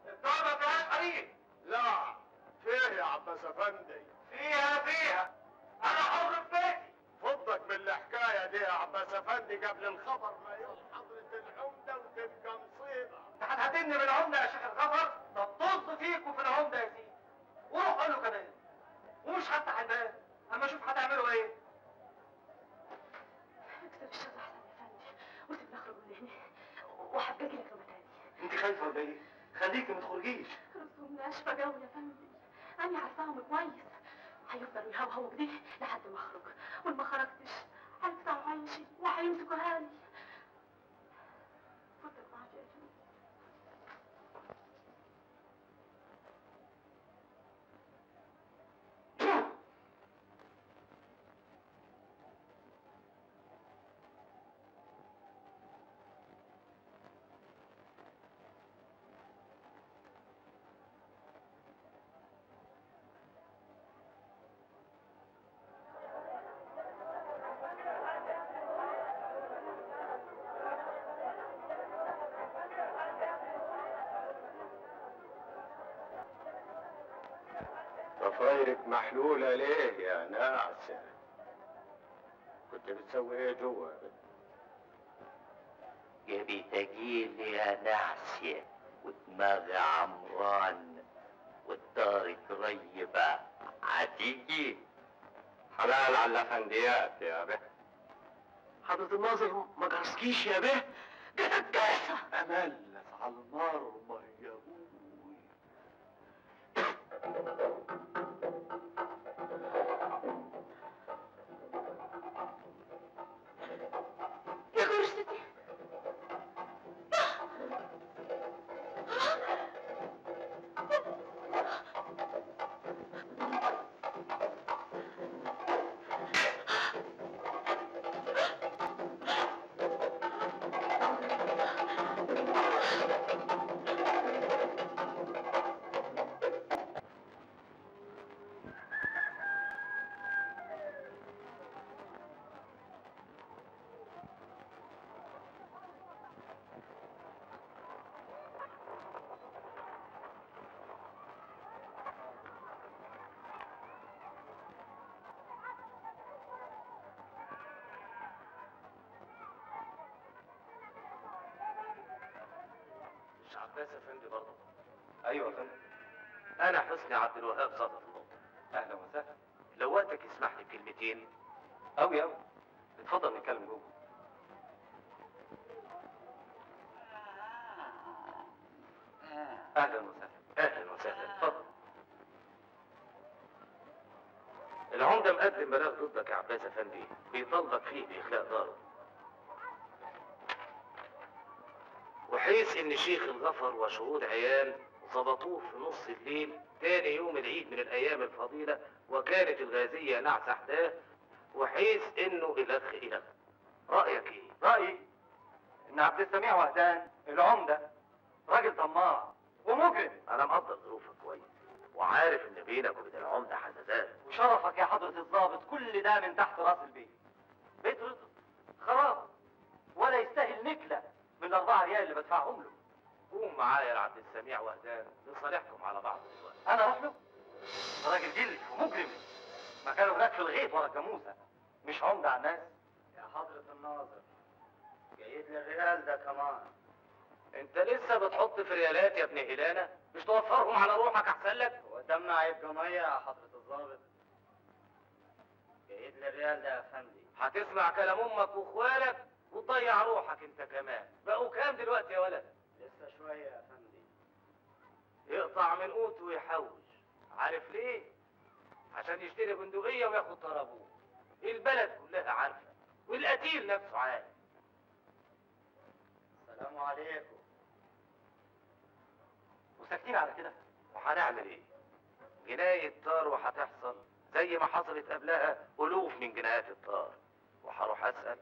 Speaker 5: الدار ما فيهاش حريم.
Speaker 2: لا فيه يا عباس افندي.
Speaker 5: فيها انا حر في بيتي.
Speaker 2: فضك من الحكاية دي يا عباس افندي قبل الخبر ما يروح حضرة العمدة وتبقى مصيبة.
Speaker 5: انت هتهدمني من العمده يا شيخ الغفر. طب طز فيكوا في العمده يا سيدي. وروح قول له كمان. ومش هفتح الباب اما اشوف هتعملوا ايه.
Speaker 8: اكسر الشر احسن يا فندي وسيبني اخرج من هنا وهبقى اجي لك يوم تاني.
Speaker 6: انت خايفه ولا ايه؟ خليكي ما تخرجيش.
Speaker 8: رسوم ناشفه قوي يا فندي. انا عارفاهم كويس. هيفضلوا يهوهوا كده لحد ما اخرج. وما خرجتش هيقطعوا عيشي وهيمسكوا هاني. فضلك معاك يا فندي.
Speaker 2: ضفايرك محلولة ليه يا ناصر؟ كنت بتسوي ايه جوا يا بنت؟
Speaker 5: جبي تجيل يا نعسية ودماغي عمران والدار قريبة. هتيجي؟
Speaker 2: حلال على الافنديات يا بنت.
Speaker 5: حضرة الناظر ما جرسكيش يا به. جتكاسة
Speaker 6: املس على المرمر يا ابوي.
Speaker 8: يا جرستي.
Speaker 4: عباس افندي برضه.
Speaker 6: ايوه يا فندم.
Speaker 4: انا حسني عبد الوهاب صدر النقطه.
Speaker 6: اهلا وسهلا.
Speaker 4: لو وقتك يسمح لي بكلمتين.
Speaker 6: أوي أوي. اتفضل نتكلم جوه. اهلا وسهلا.
Speaker 4: اهلا وسهلا، اتفضل. العمده مقدم بلاغ ضدك يا عباس افندي، بيطالبك فيه باخلاء داره. وحيث ان شيخ الغفر وشهود عيان ظبطوه في نص الليل تاني يوم العيد من الايام الفضيله، وكانت الغازيه نعس احداه، وحيث انه الخ رايك ايه؟
Speaker 6: رأيي إن عبد السميع وهدان العمدة راجل طماع ومجرم.
Speaker 4: انا مقدر ظروفك كويس، وعارف ان بينك وبين العمده حساسات.
Speaker 6: وشرفك يا حضرة الضابط كل ده من تحت راس البيت. بيت رضا خراب ولا يستاهل نكلة من ال4 ريال اللي بدفعهم له.
Speaker 4: قوم معايا يا عبد السميع وهدان لصالحكم على بعض دلوقتي.
Speaker 6: أنا أروح له؟ ده راجل جلف ومجرم، مكانه هناك في الغيط ورا الجاموسة، مش عمدة على الناس.
Speaker 5: يا حضرة الناظر، جايد لي الرجال ده كمان.
Speaker 4: انت لسه بتحط في ريالات يا ابن هلانه؟ مش توفرهم على روحك احسن لك؟
Speaker 5: هو دم هيبقى ميه يا حضرة الضابط؟ جايد لي الرجال ده يا فندي.
Speaker 4: هتسمع كلام امك واخوالك وتضيع روحك انت كمان. بقوا كام دلوقتي يا ولد؟
Speaker 5: لسه شوية يا فندي.
Speaker 4: يقطع من قوته ويحوش. عارف ليه؟ عشان يشتري بندقيه وياخد طرابوه. البلد كلها عارفه والقتيل نفسه عارف.
Speaker 5: السلام عليكم.
Speaker 6: وساكتين على كده.
Speaker 4: وهنعمل ايه؟ جناية طار وهتحصل زي ما حصلت قبلها ألوف من جنايات الطار، وهروح أسأل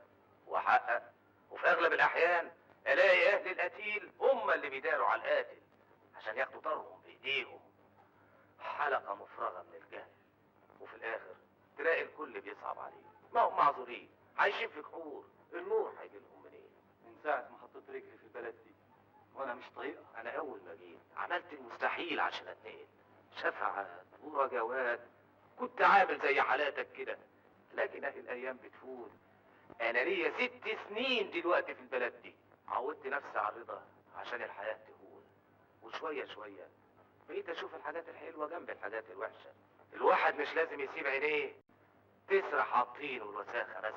Speaker 4: وأحقق، وفي أغلب الأحيان ألاقي أهل القتيل هم اللي بيداروا على القاتل عشان ياخدوا طارهم بإيديهم. حلقة مفرغة من الجهل، وفي الآخر تلاقي الكل بيصعب عليه. ما هم معذورين، عايشين في كحور، النور هيجي لهم منين؟
Speaker 6: من ساعة ما حطيت رجلي في البلد دي وأنا مش طايقها.
Speaker 4: أنا أول ما جيت عملت المستحيل عشان أتنقل، شفعات ورجوات، كنت عامل زي حالاتك كده، لكن أهي الأيام بتفوت. أنا ليا 6 سنين دلوقتي في البلد دي، عودت نفسي على الرضا عشان الحياة تهون، وشوية شوية بقيت أشوف الحاجات الحلوة جنب الحاجات الوحشة. الواحد مش لازم يسيب عينيه تسرح على الطين والوساخة بس.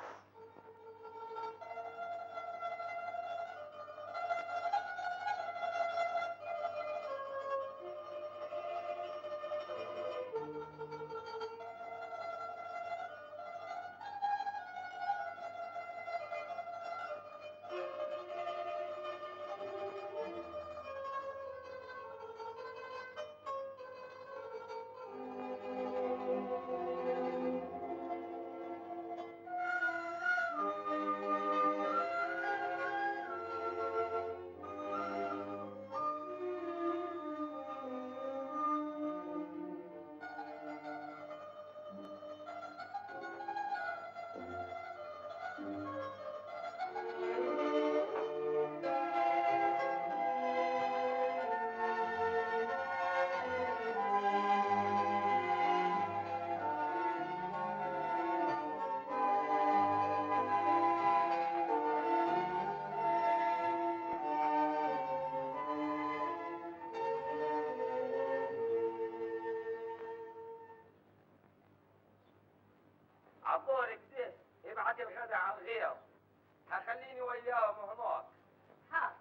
Speaker 5: عبورك ده ابعت الغدا على الغير، هخليني وياهم هناك.
Speaker 3: حاضر.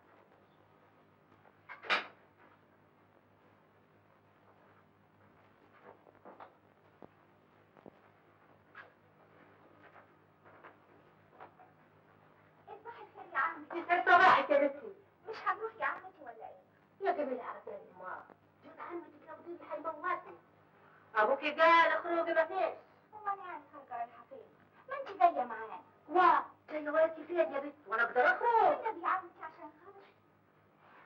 Speaker 3: صباح الخير يا عمتي.
Speaker 8: يسعد صباحك يا بنتي.
Speaker 3: مش هنروح يا عمتي ولا ايه؟
Speaker 8: يا جميل عبدالله ما جوز عمتك لو دي هيموتني. ابوكي قال اخرجي ما فيش.
Speaker 3: هو انا يعني خارجه رايحه فين؟ ما انت جايه معانا.
Speaker 8: وا جايه وراكي فين يا بنت وانا اقدر اخرج؟
Speaker 3: النبي يا عمتي عشان خاطر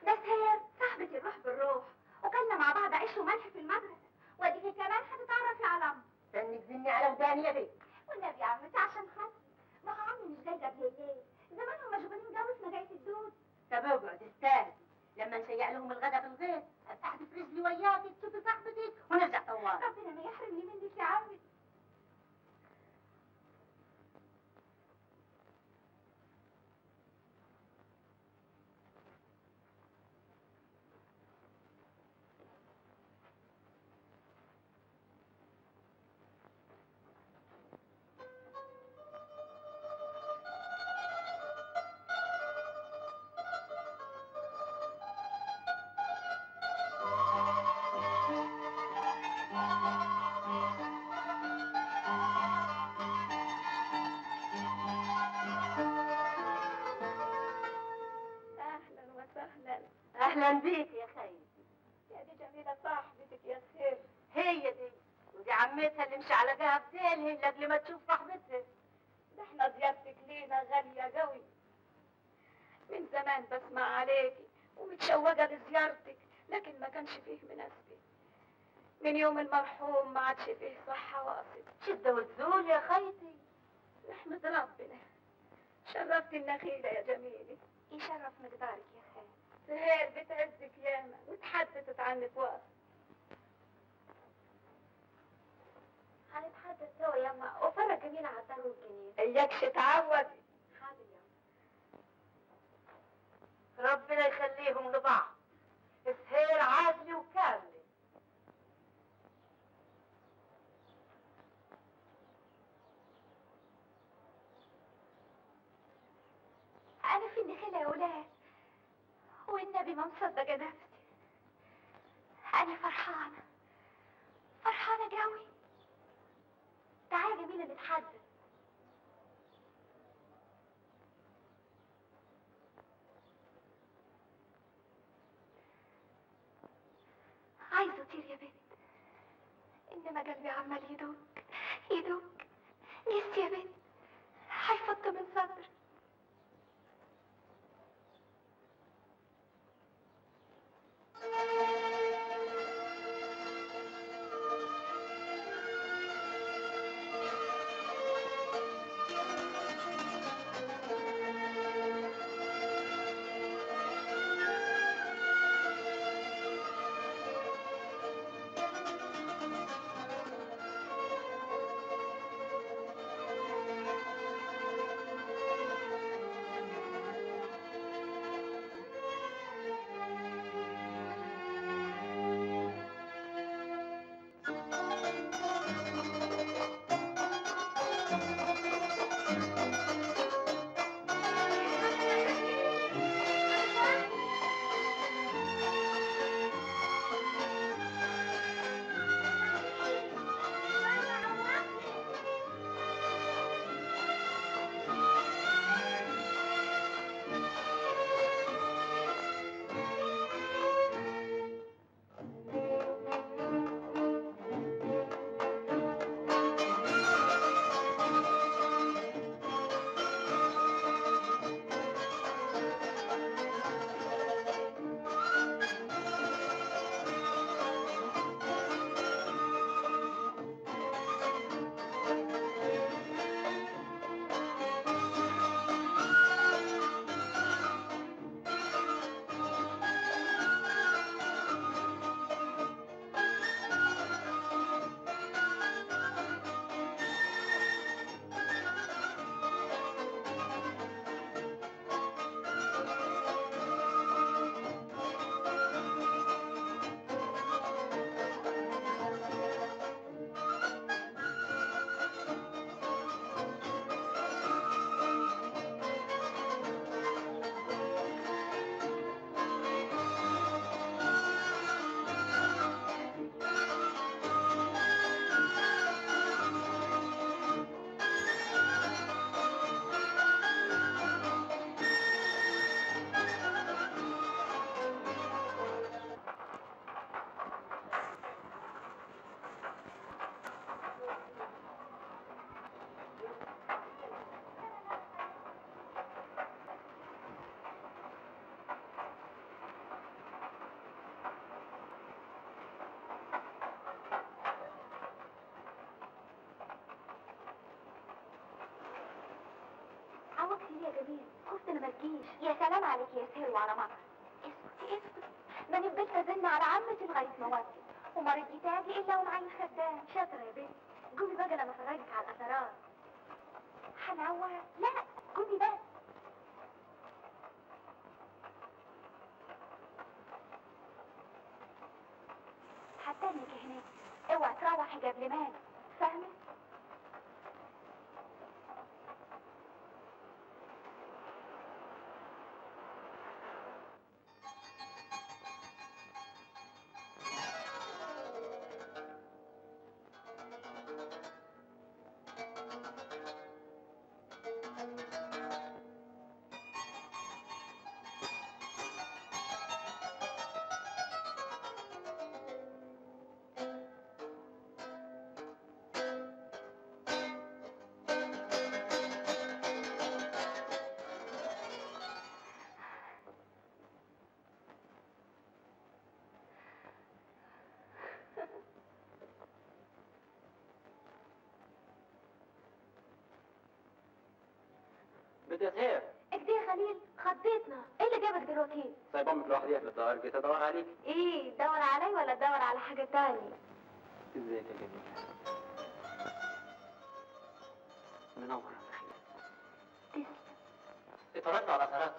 Speaker 3: ده سهير صاحبتي الروح بالروح، وكلنا مع بعض عيش وملح في المدرسه، واديكي كمان هتتعرفي على عمي.
Speaker 8: استني تزني على وداني يا بنت.
Speaker 3: والنبي يا عمتي عشان خاطري، ما هو عمي مش جاي قبل الليل، زمانهم مشغولين جو في مجاية الدود.
Speaker 8: طب اقعد استاذ لما نشيع لهم الغدا في الغيط ابقى في رجلي وياكي تشوفي صاحبتك ونرجع طوال.
Speaker 3: ربنا ما يحرمني منك يا عمي.
Speaker 7: اهلا بيك يا خيتي.
Speaker 8: يا دي جميلة صاحبتك يا خير.
Speaker 7: هي دي، ودي عمتها اللي مش على جهه بتلهي لاجل ما تشوف صاحبتها.
Speaker 8: ده احنا زيارتك لينا غالية قوي. من زمان بسمع عليكي ومتشوقة لزيارتك، لكن ما كانش فيه مناسبة. من يوم المرحوم ما عادش فيه صحة واصل.
Speaker 7: شده وتزول يا خيتي.
Speaker 8: نحمد ربنا. شرفت النخيلة يا جميلة.
Speaker 3: يشرف مقدارك يا خال.
Speaker 8: سهير بتعزك ياما وتحدثت عنك واصل.
Speaker 3: هنتحدث سوا يما وفرق جميلة على الدار والجنين.
Speaker 8: اياكش تعودي.
Speaker 3: حاضر يما.
Speaker 7: ربنا يخليهم لبعض. سهير عادلة وكاملة.
Speaker 3: أنا في النخيلة يا ولاد، والنبي ما مصدقة نفسي. أنا فرحانة قوي. تعالي يا جميلة نتحدث. عايزة أطير يا بنت، إنما قلبي عمال يدق. لسه يا بنت هيفض من صدري. عوض كتير يا جميل، خفت انا متجيش. يا سلام عليك يا سهر وعلى مطر. اسكت ما نفضلش ازن على عمتي لغايه ما وصل، وما رضيت اجي الا ومعايا خدام. شاطره يا بنت، قومي بقى لما افرجك على الاثارات. هنور؟ لا قومي بس. هستنك هناك، اوعي تروحي قبل ما اجي، فاهمه؟
Speaker 1: بدي اسهر.
Speaker 3: اكدي يا خليل خضيتنا، ايه اللي جابك دلوقتي؟
Speaker 1: سايب امك لوحديها في الدار، جيت ادور عليك.
Speaker 3: ايه تدور علي ولا تدور على حاجة تانية؟
Speaker 1: ازيك يا جميل؟ منور يا اخي.
Speaker 3: تسلم.
Speaker 1: اتفرجت على اثارات.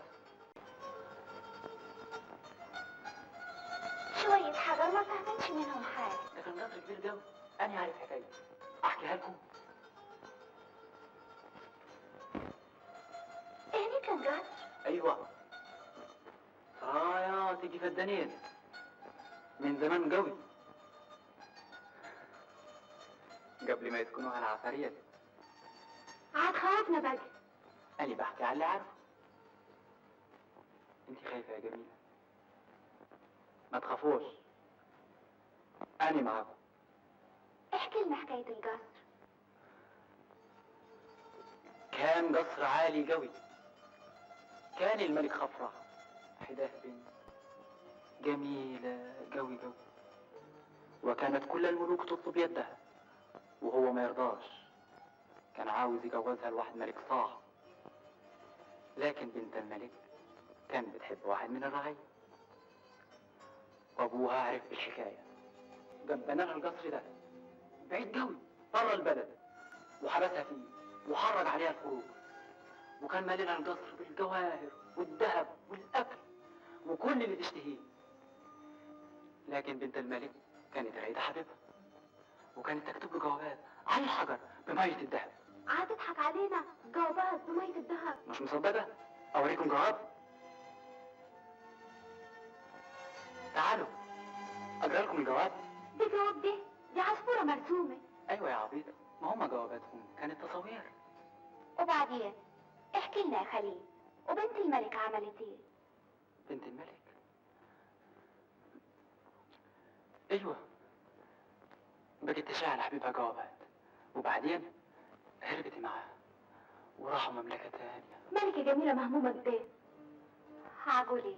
Speaker 3: شوية حجر ما فهمتش منهم حاجة.
Speaker 1: ده كان قصر كبير قوي، انا عارف حكايته، احكيها لكم.
Speaker 3: ايه كان قصر؟
Speaker 1: ايوه سرايا تيجي فدانين من زمان قوي، قبل ما يسكنوها العفاريت.
Speaker 3: عاد خوفنا بقى.
Speaker 1: انا بحكي على اللي عارفه. انت خايفه يا جميله؟ ما تخافوش، انا معاكم.
Speaker 3: احكي لنا حكاية القصر.
Speaker 1: كان قصر عالي قوي، كان الملك خفرع حداه بنت جميلة قوي قوي، وكانت كل الملوك تطلب يدها وهو ما يرضاش، كان عاوز يجوزها لواحد ملك صاعب، لكن بنت الملك كانت بتحب واحد من الرعية، وابوها عرف بالحكاية، جبنا لها القصر ده بعيد قوي برا البلد، وحبسها فيه وحرج عليها الخروج، وكان مالنا القصر بالجواهر والذهب والاكل وكل اللي تشتهيه، لكن بنت الملك كانت رايدة حبيبها، وكانت تكتب له جوابات على الحجر بمية الذهب.
Speaker 3: عاد تضحك علينا جوابات بمية الذهب؟
Speaker 1: مش مصدقة؟ اوريكم جواب. تعالوا اقرا لكم الجواب.
Speaker 3: دي جواب دي عصفورة مرسومة.
Speaker 1: ايوه يا عبيطة، ما هم جواباتهم كانت تصاوير.
Speaker 3: وبعدين احكي لنا يا خليل، وبنت الملك عملت ايه؟
Speaker 1: بنت الملك؟ ايوه بقت تشعل حبيبها جوابات، وبعدين هربت معاه وراحوا مملكة تانية.
Speaker 3: ملكة جميلة مهمومة كده. هعقول ايه؟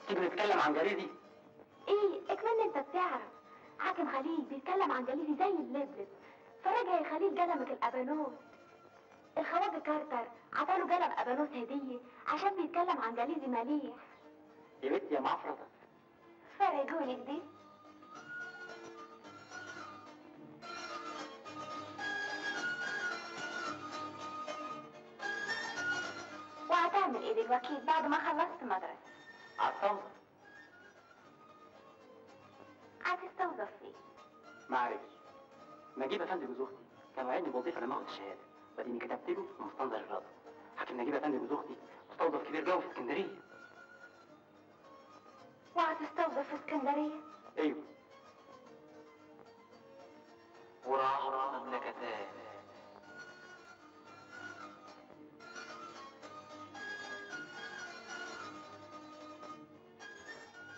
Speaker 1: تيجي نتكلم عن جريدي؟
Speaker 3: ايه اكمل انت بتعرف حاكم خليل بيتكلم عن جليدي زي اللبلب، فرجع يا خليل قلمك الابانوس. الخواجة كارتر عطاله قلم ابانوس هدية عشان بيتكلم عن جليدي مليح.
Speaker 1: يا بنتي يا معفرطة،
Speaker 3: فرجولك دي. وهتعمل ايه دلوقتي بعد ما خلصت مدرسة؟
Speaker 1: عالصوصة.
Speaker 3: هتستوظف فيه؟
Speaker 1: ما عرفش. نجيب افندي جوز اختي كان وعدني بوظيفة لما اخد الشهادة، بعدين كتبت له مستنظر الرد. حاكم نجيب افندي جوز اختي مستوظف كبير قوي في اسكندرية.
Speaker 3: وهتستوظف في اسكندرية؟
Speaker 1: ايوه. وراحوا مملكة تانية.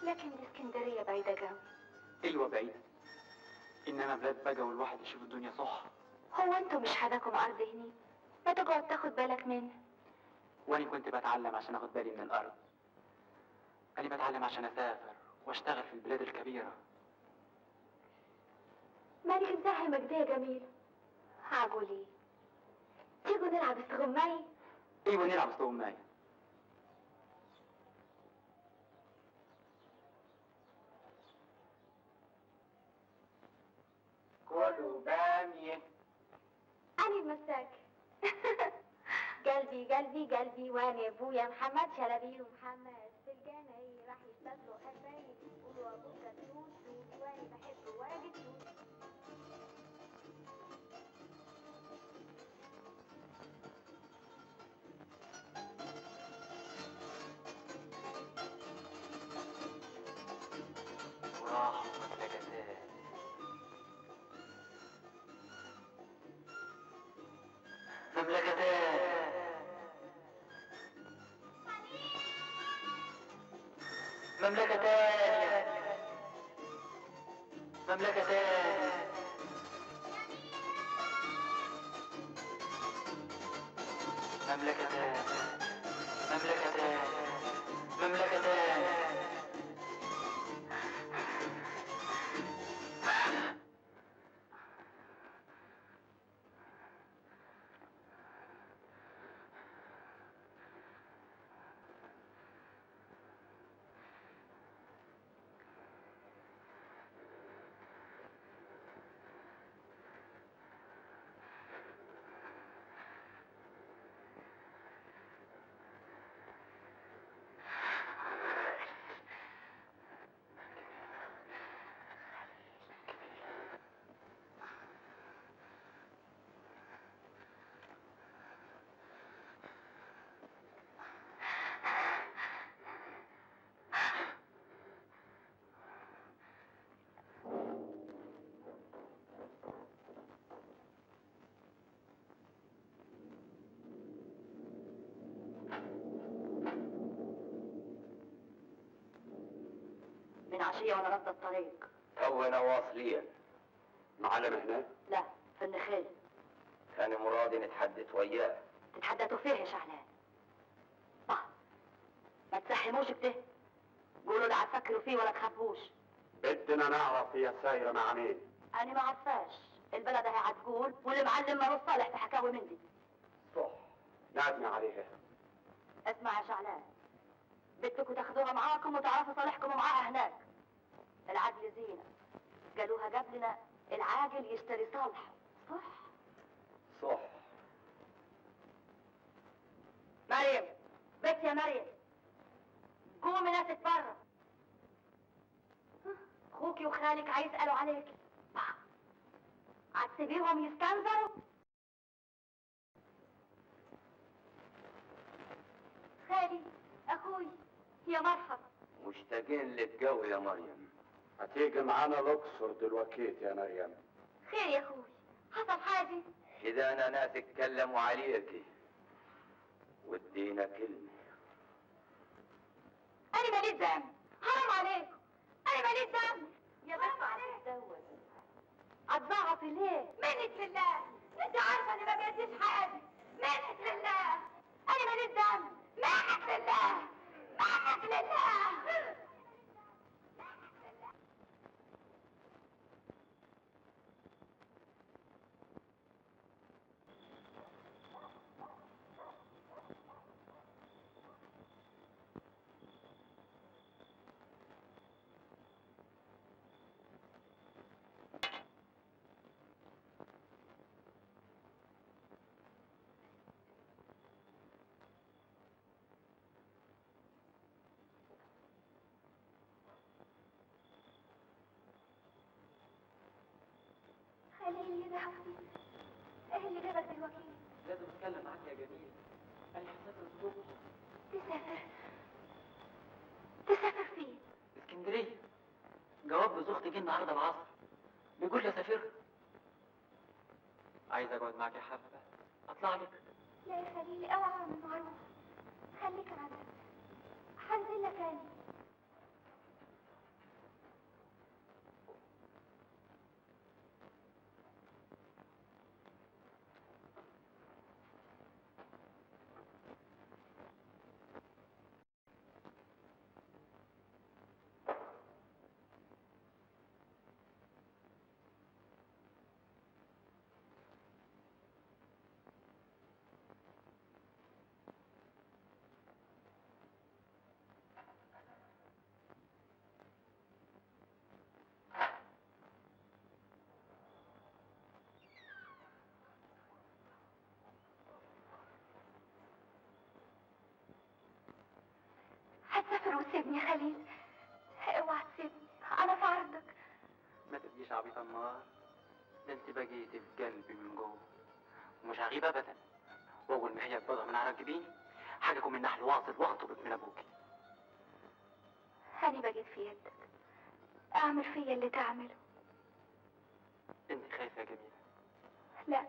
Speaker 3: لكن دي اسكندرية بعيدة قوي.
Speaker 1: ايوه بعيدة، انما بلاد بقى والواحد يشوف الدنيا صح.
Speaker 3: هو انتوا مش حداكم ارض هني؟ ما تقعد تاخد بالك منها.
Speaker 1: وانا كنت بتعلم عشان اخد بالي من الارض، انا بتعلم عشان اسافر واشتغل في البلاد الكبيرة.
Speaker 3: مالك مزاحمك ده يا جميل؟ هعقول ايه؟ تيجوا نلعب استغماية؟
Speaker 1: ايوه نلعب استغماية. كلوا بامية.
Speaker 3: أنا المساك. قلبي قلبي قلبي وانا ابويا محمد شلبي، ومحمد في الجناي راح يستدلوا حبايب، قولوا ابوك التوت توت وانا بحب ورق التوت.
Speaker 1: وراحوا مملكة تانية. مملكة تانية. مملكة تانية. مملكة تانية. مملكة تانية. مملكة تانية. مملكة تانية.
Speaker 7: هي ولا رد الطريق.
Speaker 9: تونا واصلين. معلم هنا؟
Speaker 7: لا، في النخيل.
Speaker 9: كان مرادي نتحدث وياه.
Speaker 7: تتحدثوا فيه يا شعلان. ما تسحموش كده. قولوا لا هتفكروا فيه ولا تخافوش.
Speaker 9: بدنا نعرف هي سايرة مع مين.
Speaker 7: أنا ما عرفاش. البلد هي هتقول واللي معلم مالوش صالح في حكاوي من دي.
Speaker 9: صح. نادمي عليها.
Speaker 7: اسمع يا شعلان، بدكم تاخدوها معاكم وتعرفوا صالحكم معاها هناك. العدل زينة، قالوها قبلنا، العاقل يشتري صالحه. صح؟
Speaker 9: صح.
Speaker 7: مريم، بنت يا مريم، قومي ناسك برا. اخوكي وخالك هيسألوا عليكي. هتسيبيهم يستنزروا؟ خالي، اخوي، يا مرحبا.
Speaker 9: مشتاقين لك قوي يا مريم. هتيجي معانا الاقصر دلوقتي يا مريم.
Speaker 3: خير يا اخوي، حصل حاجة؟
Speaker 9: إذا أنا ناس اتكلموا عليكي ودينا كلمة.
Speaker 3: انا ماليش ذنب، حرام عليكم، انا ماليش ذنب.
Speaker 7: يا بنت هتتجوز، هتضعفي ليه؟
Speaker 3: منك لله، انت عارفه اني ما بيديش حاجه. منك لله، انا ماليش ذنب. منك لله، منك لله. خليل يا حبيبي، ايه اللي جابك دلوقتي؟
Speaker 5: لازم اتكلم معاك يا جميل. انا هسافر الصبح.
Speaker 3: تسافر؟ تسافر فين؟
Speaker 5: اسكندريه. جواب جوز اختي جه النهارده العصر، بيقول لي اسافر. عايز اقعد معاك يا حبه، اطلع لك.
Speaker 3: لا يا خليلي، اوعى من معروف، خليك على هنزل لك انا. هتسافر وتسيبني يا خليل؟ اوعى تسيبني، انا في عرضك.
Speaker 5: ما تبقيش عبيطه النهار، ده انت بقيتي في قلبي من جوه، ومش هغيب ابدا. واول ما هي تبضع من على جبيني حاجكم من نحل واصل واخطبك من ابوكي.
Speaker 3: هاني بقيت في يدك، اعمل فيا اللي تعمله.
Speaker 5: انت خايفه يا جميله؟
Speaker 3: لا،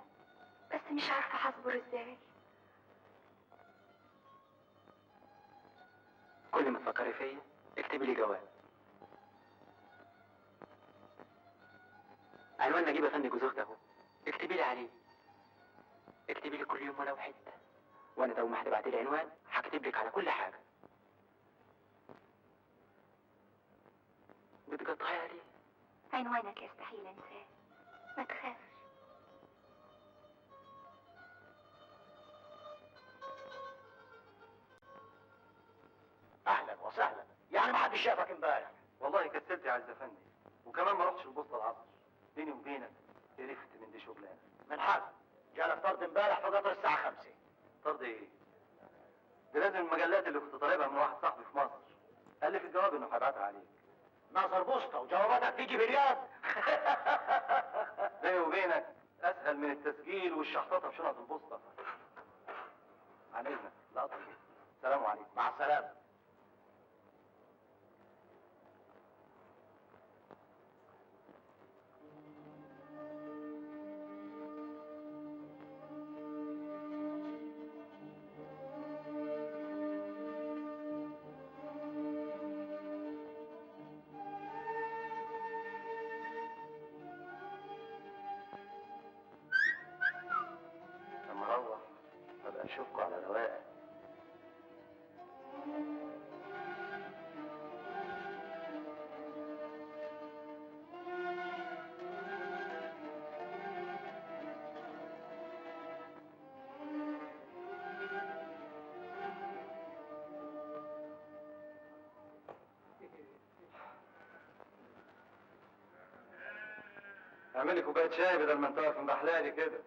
Speaker 3: بس مش عارفه هصبر ازاي.
Speaker 5: كل ما تفكري فيا اكتبي لي جواب. عنوان نجيب افندي جوز اختي اهو، اكتبي لي عليه. اكتبي لي كل يوم ولو حته، وانا لو ما هتبعتي لي عنوان هكتب لك على كل حاجه. بتقطعي ليه؟
Speaker 3: عنوانك يستحيل انساه، ما تخافش.
Speaker 1: اهلا وسهلا. يعني ما حدش شافك امبارح؟
Speaker 6: والله كسلت يا عز افندي، وكمان ما رحتش البوسطه العصر. بيني وبينك قرفت من دي شغلانه.
Speaker 1: من حق. جالك طرد امبارح في قطر الساعه 5.
Speaker 6: طرد ايه؟ دي لازم المجلات اللي كنت طالبها من واحد صاحبي في مصر، قال لي في الجواب انه هيبعتها عليك.
Speaker 1: ناظر بوسطه وجواباتك تيجي برياض.
Speaker 6: بيني وبينك اسهل من التسجيل والشحططه في شنط البوسطه. عن اذنك، لا اطلب. السلام عليكم.
Speaker 1: مع السلامه.
Speaker 6: اعمل لي كوبايه شاي بدل ما انت واقف مبحلالي كده.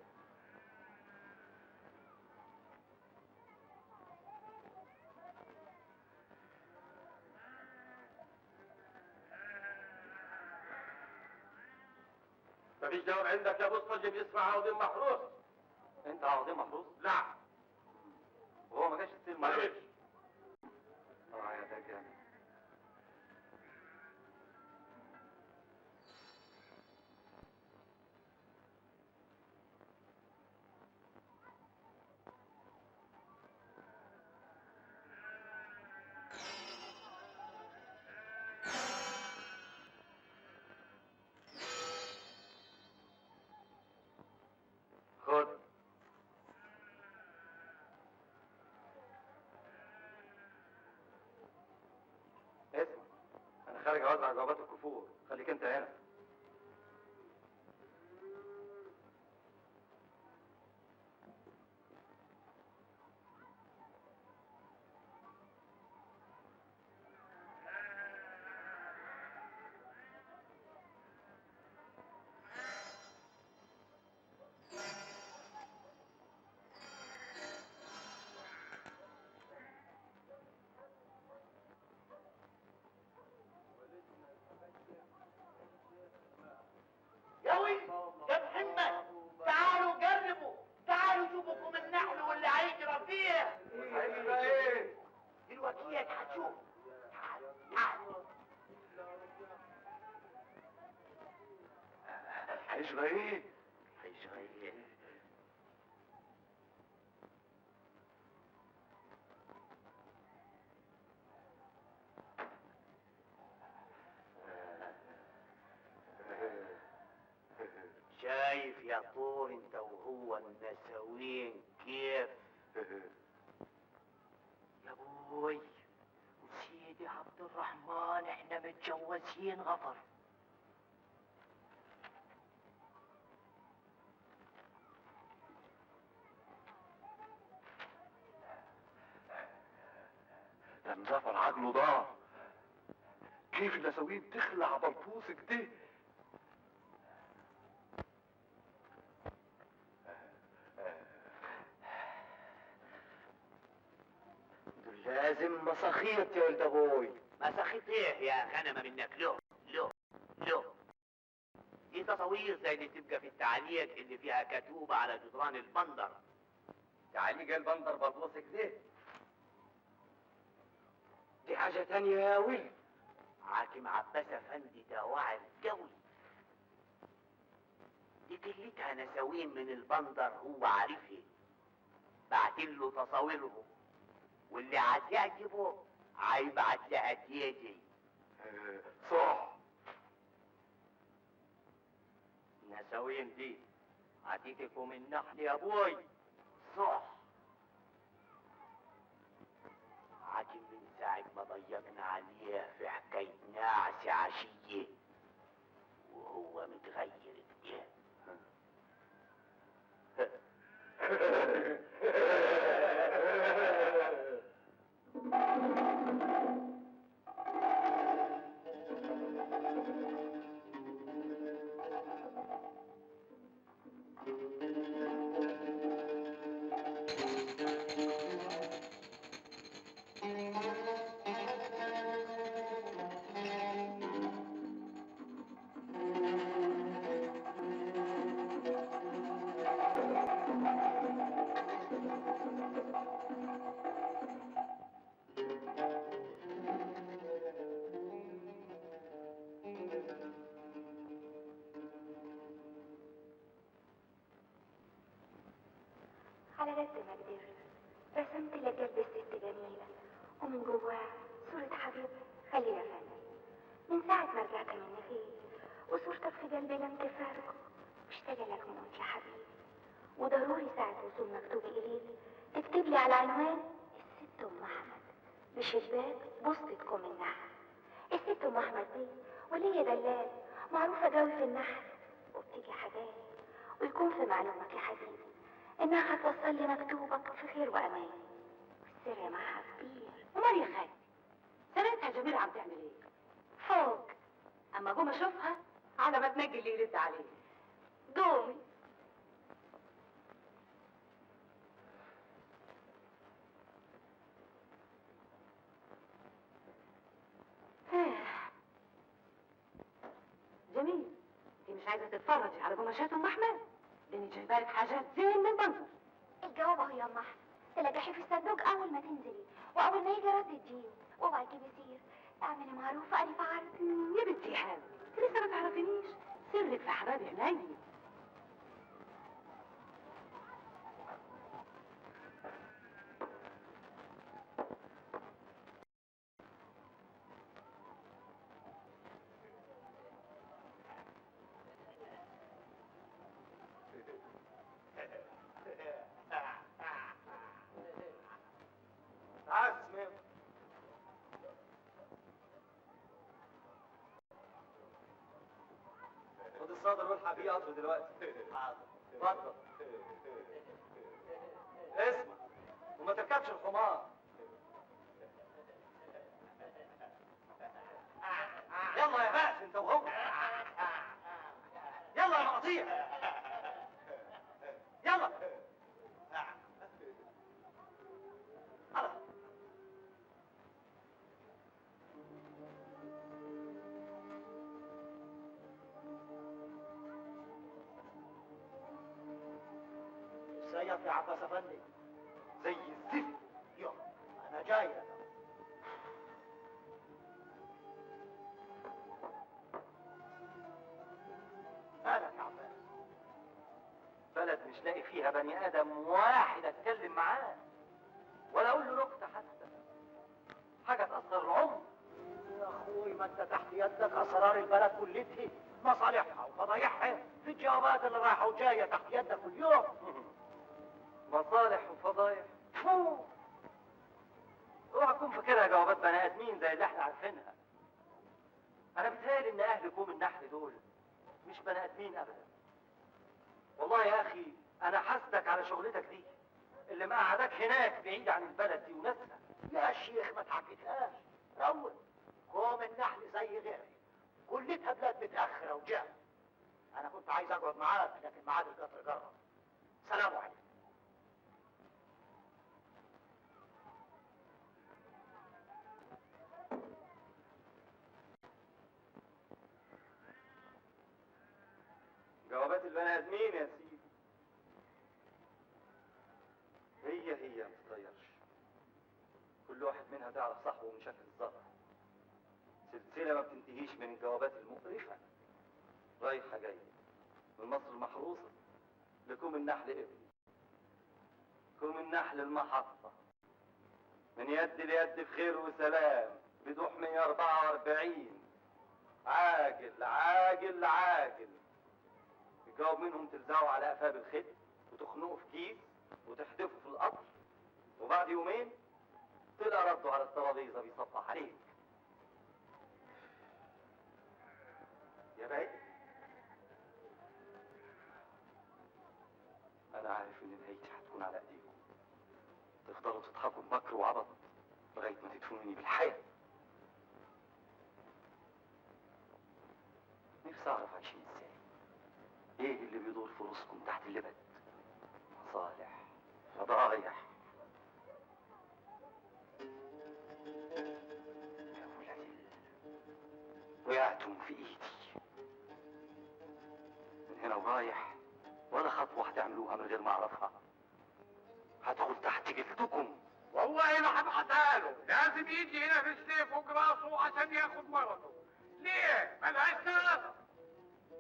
Speaker 4: مفيش جواب عندك يا بص اللي بيسمع عوضين محروس؟
Speaker 6: انت عوضين محروس؟
Speaker 4: لا
Speaker 6: وهو ما جاش يستلم
Speaker 4: ما
Speaker 6: معاك؟
Speaker 4: جيش.
Speaker 6: اه يا ده جامد.
Speaker 4: خد.
Speaker 6: اسمع، انا خارج اوزع جوابات الكفور، خليك انت هنا.
Speaker 5: ياوي يا محمد، تعالوا قربوا، تعالوا شوفوا النحل واللي هيجرى فيه.
Speaker 4: هيبقى ايه؟
Speaker 5: دلوقتي هتشوف. تعال تعال.
Speaker 4: هيجرى ايه؟
Speaker 5: هيجرى ايه؟ شايف يا طور انت وهو النسوين كيف؟ يا ابوي وسيدي عبد الرحمن احنا متجوزين غفر.
Speaker 4: ده مزفر عقله ضاع. كيف النسوين تخلع بلطوس كده؟
Speaker 5: لازم مساخيط يا ولد ابوي. مساخيط ايه يا غنمه منك؟ له دي تصاوير زي اللي تبقى في التعليق اللي فيها كتوبه على جدران البندر.
Speaker 6: تعليق البندر بلبوس كده؟
Speaker 5: دي حاجه تانية يا ولد. حاكم عباس افندي ده واعر قوي. دي كلتها نساوين من البندر هو عارفها. بعتله تصاويرهم واللي هتعجبه هيبعت لها تيجي.
Speaker 4: صح.
Speaker 5: نساوين دي عتيتكم النحل يا ابوي. صح. عاجب من ساعة ما ضيقنا عليه في حكاية ناعس عشية وهو متغير كده.
Speaker 3: على قد ما قدرت رسمت لك قلب الست جميلة ومن جواها صورة حبيب خليل أفندي. من ساعة ما رجعت من فيه وصورتك في قلبي لم تفارقه. مشتاقة لك موت يا حبيبي، وضروري ساعة وصول مكتوب إليك تكتب لي على عنوان الست أم أحمد بشباك بوسطة النحل. الست أم أحمد دي ولية دلال معروفة قوي في النحل وبتيجي حاجات، ويكون في معلومك يا حبيبي إنها هتوصل لي مكتوبك في خير وأمان، والسر معها كبير.
Speaker 7: امال يا خالتي سمعتها جميلة عم تعمل ايه؟
Speaker 3: فوق
Speaker 7: اما قوم اشوفها على ما تنجي اللي يرد عليه.
Speaker 8: قومي.
Speaker 7: جميل. انت مش عايزه تتفرجي على قماشات ام احمد؟ لاني جايبالك حاجات زين من المنظر.
Speaker 3: الجواب اهو يا ام احمد، تلاقيه في الصندوق اول ما تنزلي، واول ما يجي رد تجيبه، واوعي تجيبي سير. اعملي معروف انا فعلت.
Speaker 7: يا بنتي حاجه، لسه ما تعرفينيش، سرك في حباب عيني.
Speaker 1: تعال اسمع.
Speaker 6: خد الصدر والحق بيه قطر دلوقتي. اتفضل. اسمع وما تركبش الحمار. يلا يا باشا انت وهو. يلا يا مقاطيع. يلا.
Speaker 1: سيف يا عباس افندي.
Speaker 6: زي الزفت.
Speaker 1: يلا انا جاي. مالك يا عباس؟
Speaker 6: بلد مش لاقي فيها بني ادم واحد اتكلم معاه ولا اقول له نكته حتى، حاجه تاثر العمر.
Speaker 1: يا اخوي ما انت تحت يدك اسرار البلد كلتها، مصالحها وفضايحها في الجوابات اللي رايحه وجايه تحت يدك كل يوم.
Speaker 6: مصالح وفضايح. فو اوعى تكون فاكرها جوابات بني ادمين زي اللي احنا عارفينها. انا بتهيألي ان اهل كوم النحل دول مش بني ادمين ابدا. والله يا اخي انا حاسدك على شغلتك دي اللي مقعدك هناك بعيد عن البلد دي وناسها.
Speaker 1: يا شيخ ما تحكيتهاش، روق. قوم النحل زي غيري، كلتها بلاد متاخره وجايه. انا كنت عايز اقعد معاك لكن ميعاد القطر جرب. سلام عليكم.
Speaker 6: جوابات البني ادمين يا سيدي هي ما تتغيرش. كل واحد منها تعرف صاحبه من شكل الظهر. سلسله ما بتنتهيش من الجوابات المقرفه رايحه جايه من مصر المحروسه لكوم النحل ابني، كوم النحل المحطه، من يد ليد بخير وسلام بدوح 144. عاجل عاجل عاجل. تجاوب منهم تلزقوا على قفاه بالخد وتخنقوا في كيس وتحدفوا في القطر، وبعد يومين تلقى رده على الترابيزه بيصفح عليك. يا بعيد انا عارف ان نهايتي هتكون على ايديكم، تفضلوا تضحكوا بمكر وعبط لغايه ما تدفنوني بالحياه. نفسي اعرف عايشين ازاي، ايه اللي بيدور في راسكم تحت اللبد؟ مصالح، فضايح. يا ولادي وقعتم في ايدي. من هنا ورايح ولا خطوه هتعملوها من غير ما اعرفها. هدخل تحت جلدكم.
Speaker 2: والله ما هبعتها له، لازم يجي هنا بالسيف فوق راسه عشان ياخد مرضه. ليه؟ ملهاش ناس.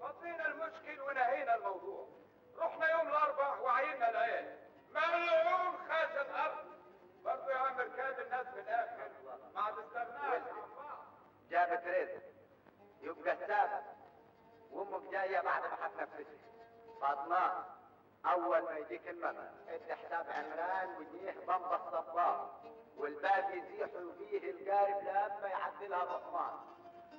Speaker 10: فضينا المشكل ونهينا الموضوع. رحنا يوم الاربعاء وعينا العين. ملعون خاش الارض. برضه يا عم ركاد الناس في الاخر ما تستغناش عن بعض.
Speaker 4: جابت رزق يبقى السابق، وامك جايه بعد ما هتنفذها. فاطمه اول ما يجيك المبلغ ادي حساب عمران وجيه بمبة الصباط، والباقي يزيحوا فيه القارب لما يعدلها بحمار.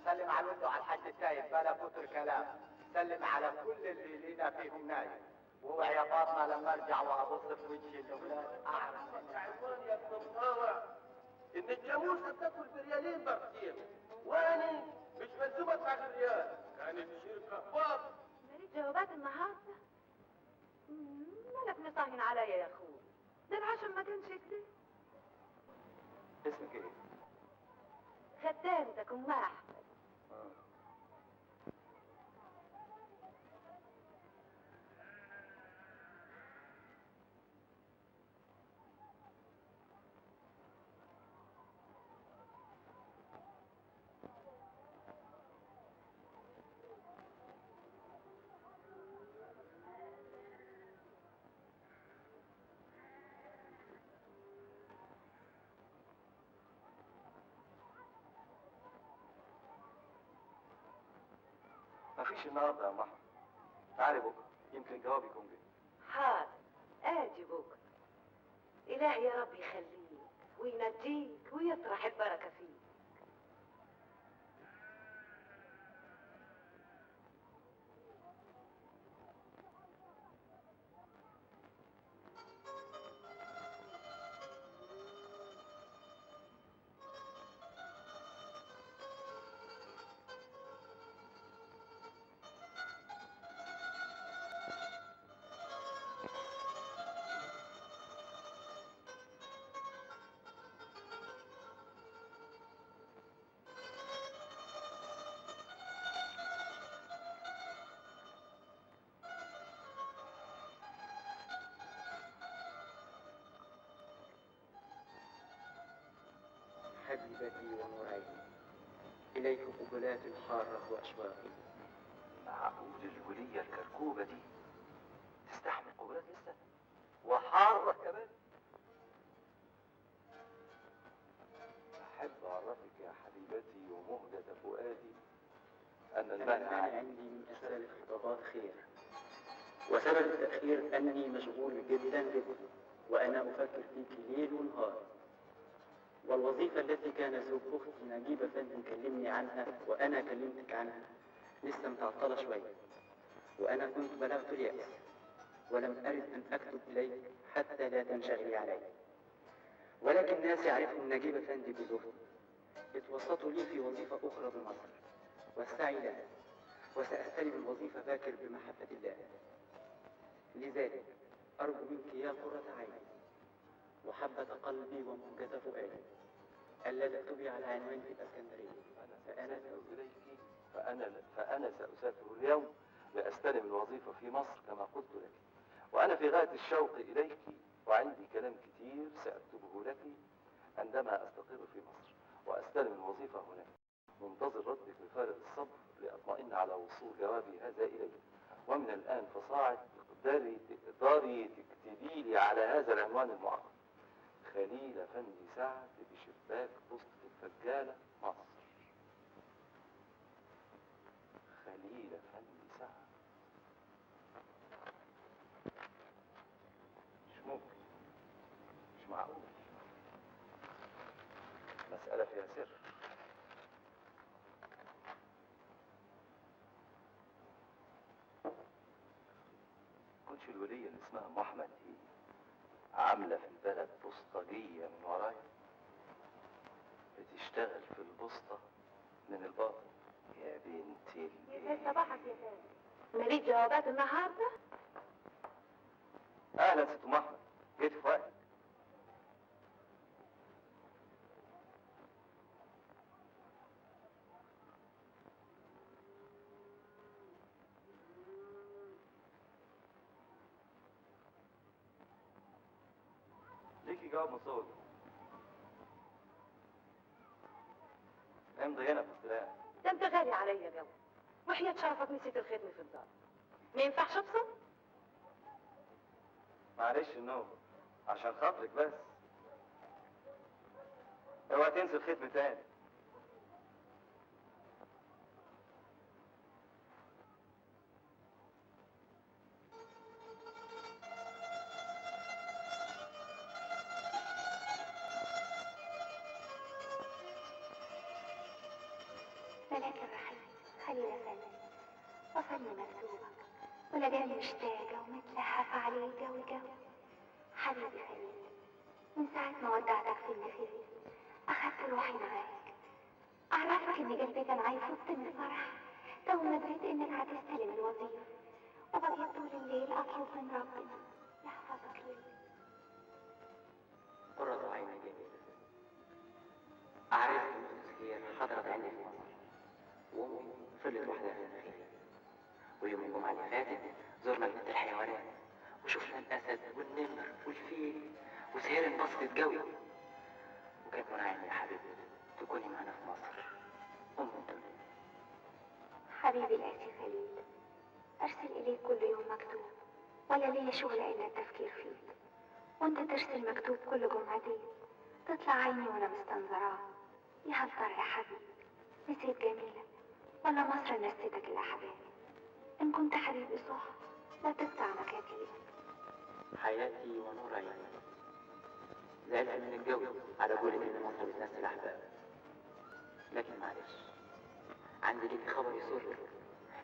Speaker 4: سلم على الولد وعلى الحاج التايب بلا كتر كلام. سلم على كل اللي لينا فيهم نايم. واوعي يا فاطمه لما ارجع وابص في وجه الاولاد اعرف
Speaker 5: تعرفون يا ابن الطاوع ان الجاموسه بتاكل بريالين بغسيل، وانا مش ملزوم ادفع الريال. كانت شركه باط.
Speaker 8: مريت جوابات النهارده
Speaker 7: ابني صاهين عليا يا اخوي. ده العشم ما كانش كده.
Speaker 6: اسمك ايه؟
Speaker 7: خدامتك ام احمد.
Speaker 6: مفيش النهارده يا ام احمد. تعالي بكره يمكن الجواب يكون جه.
Speaker 7: حاضر اجي بكره. الهي يا رب يخليك وينجيك ويطرح البركه فيك.
Speaker 11: حبيبتي ونور عيني، إليك قبلات حارة وأشواقي.
Speaker 6: معقول الولية الكركوبة دي تستحمل قبلات لسه وحارة كمان؟ أحب أعرفك يا حبيبتي ومهجة فؤادي أن المانع
Speaker 11: عندي من إرسال خطابات خير، وسبب التأخير أني مشغول جدا جدا، وأنا أفكر فيك ليل ونهار. والوظيفة التي كان زوج أختي نجيب أفندي كلمني عنها وأنا كلمتك عنها لسه متعطلة شوية، وأنا كنت بلغت اليأس ولم أرد أن أكتب إليك حتى لا تنشغلي علي. ولكن ناس يعرفهم نجيب أفندي جوز أختي اتوسطوا لي في وظيفة أخرى بمصر، والسعي لها، وسأستلم الوظيفة باكر بمحبة الله. لذلك أرجو منك يا قرة عيني وحبة قلبي وموجة فؤادي ألا تكتبي على عنوان في الإسكندرية.
Speaker 6: فأنا سأسافر اليوم لأستلم الوظيفة في مصر كما قلت لك، وأنا في غاية الشوق إليك، وعندي كلام كتير سأكتبه لك عندما أستقر في مصر وأستلم الوظيفة هناك. منتظر ردك بفارغ الصبر لأطمئن على وصول جوابي هذا إليك. ومن الآن فصاعد تقدري تكتبي لي على هذا العنوان المعقد: خليل أفندي سعد بشباك بسطة الفجالة مصر. خليل أفندي سعد. مش ممكن، مش معقول، مسألة فيها سر. كنتش الولية اللي اسمها ام احمد دي عاملة في البلد بوسطجية من ورايا، بتشتغل في البوسطة من الباطن؟ يا بنتي
Speaker 7: يسعد صباحك يا فندم. ماليش جوابات النهارده؟
Speaker 6: اهلا ست ام احمد، جيت في وقتك. ليكي جواب مصور. امضي هنا في السلام.
Speaker 7: ده انت غالي عليا جو، وحياة شرفك نسيت الخدمة في الدار. ما ينفعش ابصر؟
Speaker 6: معلش النوم عشان خاطرك بس، اوعى تنسي الختم تاني.
Speaker 3: ملاك الرحيم خليل أفندي، وصلني مكتوبك ولقاني مشتاقة ومتلهفة عليه جو. حبيبي خليل، من ساعة ما ودعتك في النفيس أخدت روحي معاك. أعرفك إن قلبي كان هيفض من الفرح تو ما دريت إنك هتستلم الوظيفة، وبقيت طول الليل أطلب من ربنا يحفظك حبيبي.
Speaker 11: قرة عيني جميلة. عرفت إن أختي سهير حضرت عندي في مصر، وأمي فضلت وحدها في النخيل. ويوم الجمعة اللي فاتت زرنا جنينة الحيوانات وشفنا الأسد والنمر والفيل، وسهير انبسطت قوي. وكان منى عيني يا حبيبتي تكوني معنا في مصر أم الدنيا.
Speaker 3: حبيبي القاسي خليل، أرسل إليك كل يوم مكتوب، ولا ليا شغل إلا التفكير فيك. وأنت ترسل مكتوب كل جمعتين، تطلع عيني وأنا مستنظراه. يا هل ترى يا حبيبي نسيت جميلة، ولا مصر نسيتك إلا حبيبي؟ إن كنت حبيبي صح لا تقطع مكاتيبك.
Speaker 11: حياتي ونور عيني، زعلت من الجو على قولة إن مصر بتنسي الأحباب، لكن معلش، عندي ليكي خبر يسرك.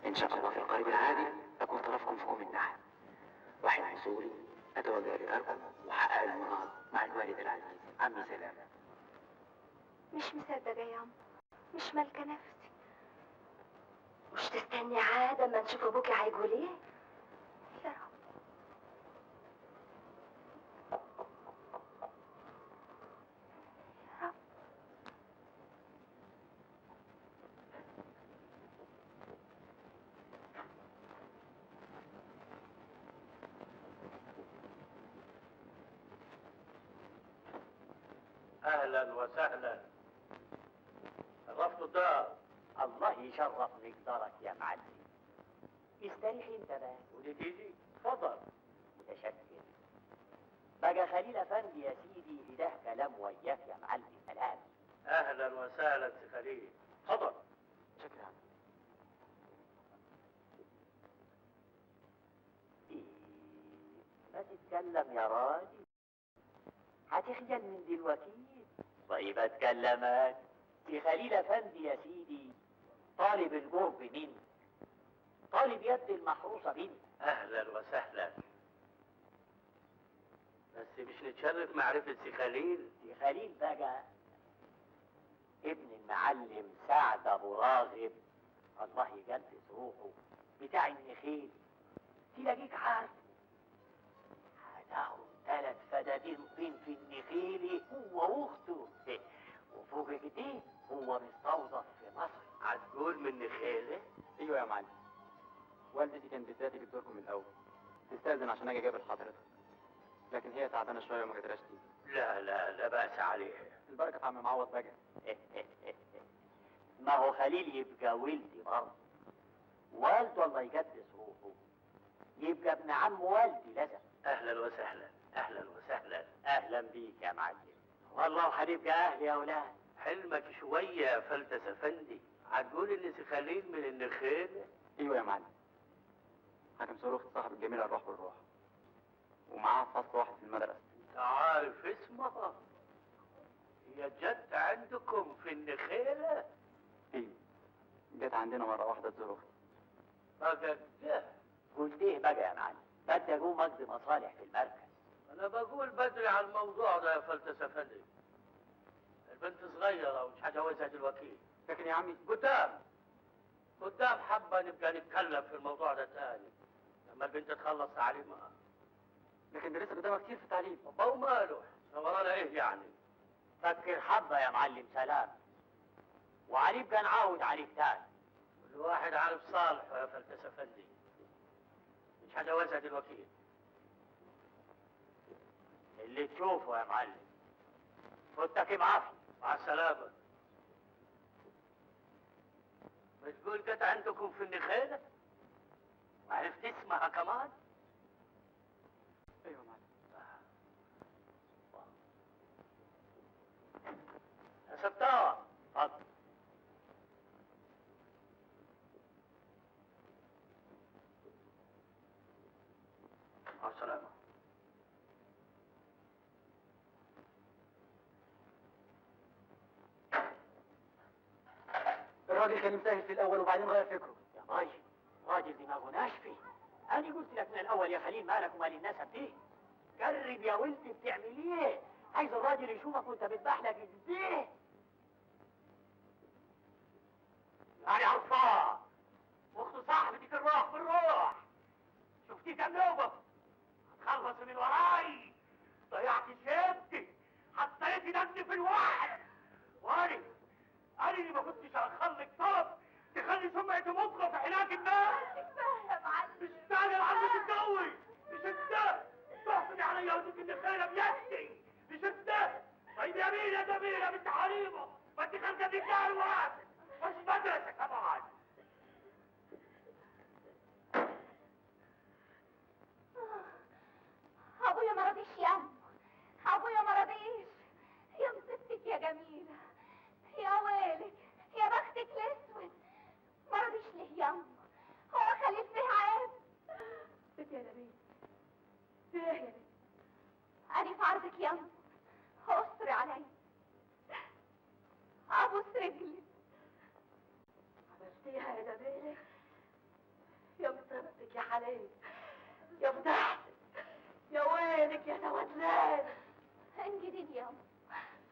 Speaker 11: إن شاء الله في القريب العاجل أكون طرفكم في أم النحل، وحين وصولي أتوجه لداركم وأحقق المراد مع الوالد العزيز عمي سلام.
Speaker 3: مش مصدقة يا عم، مش مالكة نفسي.
Speaker 7: مش تستني عاد اما نشوف ابوكي هيقول ايه؟
Speaker 3: يا رب. يا رب.
Speaker 4: اهلا وسهلا. شرفتوا الدار.
Speaker 5: الله يشرف مقدارك يا معلم. استريح انت بس.
Speaker 4: ودي تيجي اتفضل.
Speaker 5: متشكر. بقى خليل افندي يا سيدي له كلام وياك يا معلم سلام.
Speaker 4: اهلا وسهلا سي خليل، اتفضل.
Speaker 11: شكرا.
Speaker 5: إيه، ما تتكلم يا راجل، هتخجل من دلوقتي. طيب اتكلمك. سي خليل افندي يا سيدي طالب القرب منك، طالب يد المحروسه بنت.
Speaker 4: اهلا وسهلا. بس مش نتشرف معرفة سي خليل؟
Speaker 5: سي خليل بقى ابن المعلم سعد ابو راغب، الله يقدس روحه، بتاع النخيل. تلاقيك عارف هتاخد 3 فدادين طين في النخيل هو واخته، وفوق كده هو مستوظف في مصر.
Speaker 4: هتقول من نخيله؟
Speaker 11: أيوة يا معلم، والدتي كانت بتاتي بتزوركم من الأول، تستأذن عشان أجي أقابل حضرتك، لكن هي تعبانة شوية وما قدرتش تيجي.
Speaker 4: لا بأس عليها.
Speaker 11: البركة في عم معوض بقى.
Speaker 5: ما هو خليل يبقى ولدي برضه، والده الله يقدس روحه يبقى ابن عم والدي لازم.
Speaker 4: اهلا وسهلا. اهلا وسهلا.
Speaker 5: اهلا بيك يا معلم. والله هنبقى اهل يا اولاد.
Speaker 4: حلمك شوية يا فلتس افندي، هتقول ان سي خليل من النخيل؟
Speaker 11: أيوة يا معلم، حاكم صاروخ صاحب الجميلة الروح بالروح، ومعاه فصل واحد في المدرسة.
Speaker 4: انت عارف اسمها؟ هي جت عندكم في النخيلة؟
Speaker 11: أيوة، جت عندنا مرة واحدة تزور أختي.
Speaker 4: بقى كده.
Speaker 5: قلت ايه بقى يا معلم؟ بدي اقوم اقضي مصالح في المركز.
Speaker 4: انا بقول بدري على الموضوع ده يا فلتس افندي، البنت صغيرة ومش هجوزها دلوقتي.
Speaker 11: لكن يا عمي
Speaker 4: قدام حبة نبقى نتكلم في الموضوع ده تاني لما البنت تخلص تعليمها.
Speaker 11: لكن ده لسه قدامها كتير في التعليم.
Speaker 4: طب وماله؟ ورانا ايه يعني؟
Speaker 5: فكر حبة يا معلم سلام، وهنبقى نعاود عليك تاني.
Speaker 4: كل واحد عارف صالحه يا فلتس افندي، مش هجوزها دلوقتي.
Speaker 5: اللي تشوفه يا معلم. فوتك بعافية.
Speaker 4: مع السلامة. بتقول جت عندكم في النخيلة؟ وعرفت اسمها كمان؟
Speaker 11: أيوة يا معلم.
Speaker 4: يا ستار اتفضل. مع السلامة.
Speaker 11: الراجل كان مسهل في الأول وبعدين غير فكره.
Speaker 5: يا راجل دماغه ناشفة. أنا قلت لك من الأول يا خليل مالك ومال الناس دي. قرب يا ولدي بتعمل ايه؟ عايز الراجل يشوفك وانت بتبحلق ازاي؟ يعني عرفان واخت صاحبتك الروح بالروح. شفتي كم نوبة؟ هتخلص من وراي.
Speaker 8: عليك يا فضحتك يا ويلك يا سواد.
Speaker 3: ان جديد يا أم،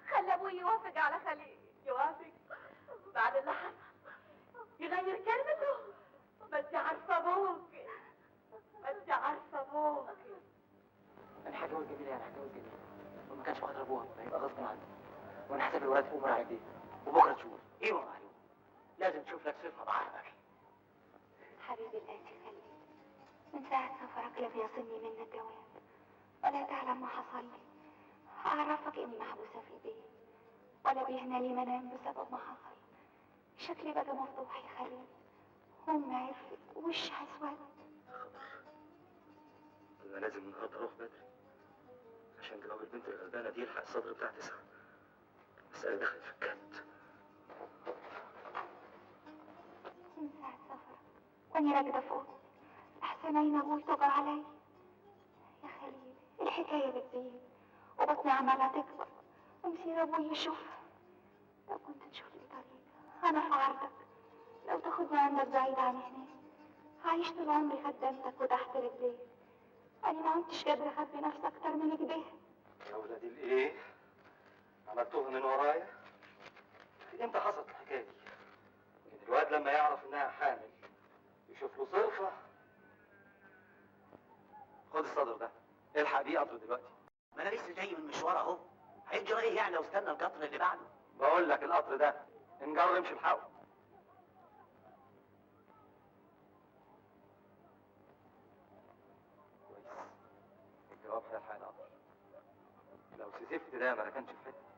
Speaker 3: خلى ابوي يوافق على خليل.
Speaker 8: يوافق بعد اللي حصل يغير كلمته؟ ما انت عارفه ابوك، ما انت عارفه ابوك.
Speaker 11: انا هتجوز جميله، انا هتجوز جميله، وما كانش بقدر ابوها هيبقى غصب عنه، وانا حسب الولاد في امر على ايديه، وبكره تشوف.
Speaker 5: ايوه معلوم، لازم تشوف لك صفه بعقلك.
Speaker 3: حبيبي الآتي خليل، من ساعة سفرك لا بيصلني منك جواب ولا تعلم ما حصل لي. أعرفك إني محبوسة في البيت ولا بيهنا لي منام بسبب ما حصل. شكلي بقى مفضوح يا خليل، أمي عرفت ووشها اسود.
Speaker 6: انا لازم النهارده اروح بدري عشان جواب البنت الغلبانه دي يلحق الصدر بتاع 9. المسألة دخلت في الجد.
Speaker 3: من ساعة سفرك وأني راكدة فوق أحسن عين أبوي توجع علي. يا خليل الحكاية بتزيد وبطني عمالة تكبر ومصير أبوي يشوفها. لو كنت تشوف لي طريقة أنا في عرضك، لو تاخدني عندك بعيد عن هناك. عايش طول عمري خدمتك وتحت رجليك، أنا ما كنتش قادرة أخبي نفسي أكتر من كده.
Speaker 6: يا ولادي الايه؟ عملتوها من ورايا؟ امتى حصلت الحكايه دي؟ الواد لما يعرف انها حامل يشوف له صرفه. خد الصدر ده، الحق بيه قطر دلوقتي.
Speaker 5: ما انا لسه جاي من مشوار اهو، هيجرى ايه يعني لو استنى القطر اللي بعده؟
Speaker 6: بقول لك القطر ده انجر امشي بحقه. كويس، الجواب هيلحق القطر. لو سيزفت ده ما كانش في حته.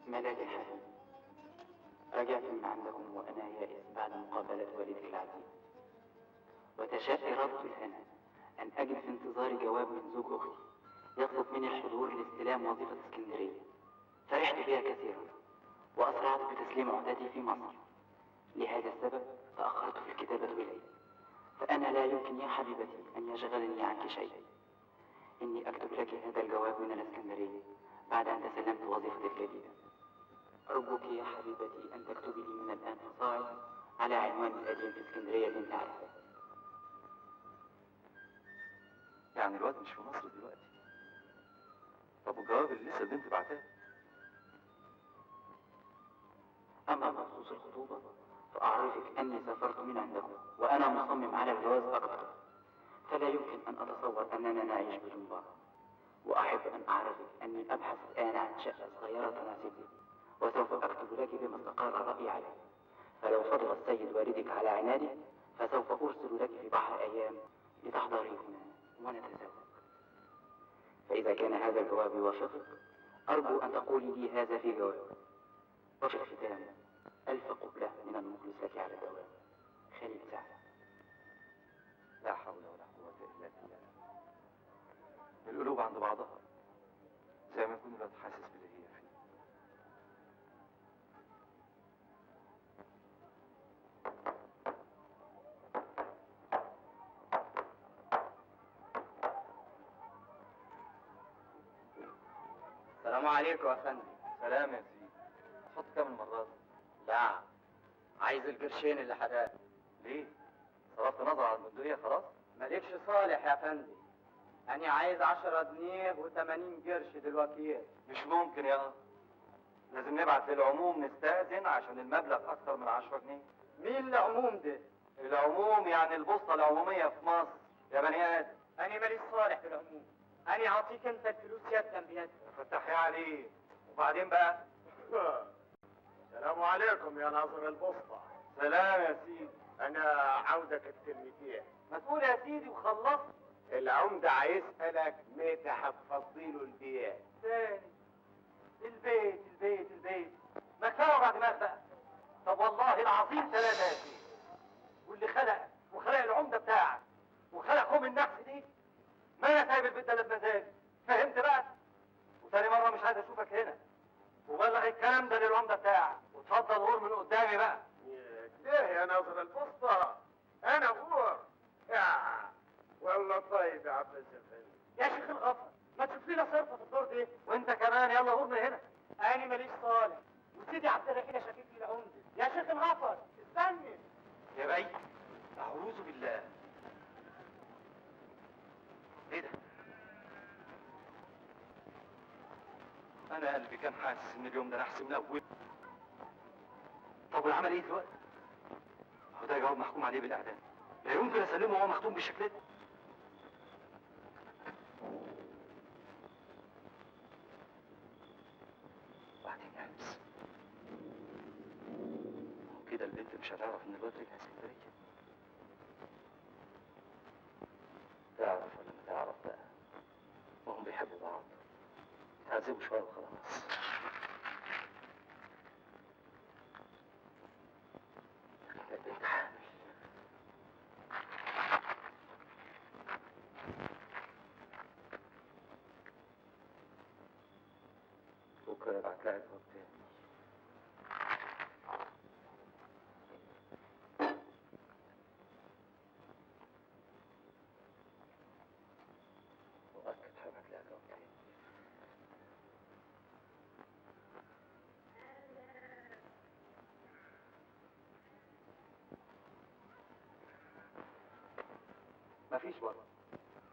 Speaker 11: ملاك الحال، رجعت من عندكم وأنا يائس بعد مقابلة والدك العزيز، وتشاء إرادة الهنا أن أجد في انتظار جواب من زوج أختي يطلب مني الحضور لاستلام وظيفة اسكندرية. فرحت بها كثيرا وأسرعت بتسليم عهدتي في مصر. لهذا السبب تأخرت في الكتابة إليك، فأنا لا يمكن يا حبيبتي أن يشغلني عنك شيء. إني أكتب لك هذا الجواب من الإسكندرية بعد أن تسلمت وظيفتي الجديدة. أرجوك يا حبيبتي أن تكتبي لي من الآن فصاعدا على عنوان القديم في اسكندرية بنت عرفة.
Speaker 6: يعني الواد مش في مصر دلوقتي؟ طب والجواب اللي لسه البنت بعتاه؟
Speaker 11: أما بخصوص الخطوبة فأعرفك أني سافرت من عندكم وأنا مصمم على الجواز أكثر، فلا يمكن أن أتصور أننا نعيش بدون بعض. وأحب أن أعرفك أني أبحث الآن عن شقة صغيرة تناسبني، وسوف أكتب لك بما استقر رأيي عليه. فلو فضل السيد والدك على عنادك فسوف أرسل لك في بحر أيام لتحضري هنا ونتزوج. فإذا كان هذا الجواب يوافقك أرجو أن تقولي لي هذا في جواب. وفي الختام ألف قبلة من المخلص لك على الدوام. خليل سعد.
Speaker 6: لا حول ولا قوة إلا بالله. القلوب عند بعضها زي ما يكون الواد حاسس باللي هي فيه.
Speaker 5: السلام عليكم يا فندم.
Speaker 6: سلام يا سيدي. تحط كام المرة دي؟
Speaker 5: لا، عايز القرشين اللي حداك.
Speaker 6: ليه؟ صرفت نظر على البندقية خلاص؟
Speaker 5: مالكش صالح يا فندم، أنا عايز 10 جنيه و80 قرش دلوقتي.
Speaker 6: مش ممكن يا لازم نبعت للعموم نستأذن عشان المبلغ أكتر من 10 جنيه.
Speaker 5: مين العموم ده؟
Speaker 6: العموم يعني البوسطة العمومية في مصر يا بني آدم.
Speaker 5: أنا ماليش صالح في العموم، أنا أعطيك أنت الفلوس يدا بيد.
Speaker 6: فتحي عليه. وبعدين بقى؟
Speaker 2: السلام عليكم يا ناظر البسطة.
Speaker 6: سلام يا سيدي.
Speaker 2: أنا عاودك الكلمتين.
Speaker 6: ما تقول يا سيدي وخلصت.
Speaker 2: العمدة هيسألك متى هتفضيله البيت.
Speaker 6: تاني البيت البيت البيت. ما كفايه وجع دماغ بقى. طب والله العظيم 3 يا سيدي.
Speaker 1: واللي خلقك وخلق العمده بتاعك وخلقهم النحس دي، ما انا سايب البيت ده بمزاجي. فهمت بقى؟ وتاني مره مش عايز اشوفك هنا، وبلغ الكلام ده للعمده بتاعك، وتفضل غور من قدامي بقى.
Speaker 2: ليه يا ناظر البسطة؟ انا غور. والله طيب يا عباس افندي.
Speaker 1: يا شيخ الغفر، ما تشوف لنا صرفه في الدور دي، وانت كمان يلا غور من هنا. انا ماليش صالح، وسيدي عبد الرحيم شكيك لي العمده. يا شيخ الغفر استني
Speaker 6: يا بي، اعوذ بالله. ايه ده؟ انا قلبي كان حاسس ان اليوم ده نحس من اول. طب والعمل ايه دلوقتي؟ هو ده جواب محكوم عليه بالاعدام، لا يمكن اسلمه وهو مختوم بالشكل ده. وبعدين يا عبس، كده البنت مش هتعرف ان الواد رجع اسكندريه. تعرف ولا ما تعرف بقى، وهم بيحبوا بعض، يتعذبوا شويه وخلاص. البنت حامل. بكره يبعت لها جواب تاني. مؤكد هبعت لها جواب تاني. مفيش وقت،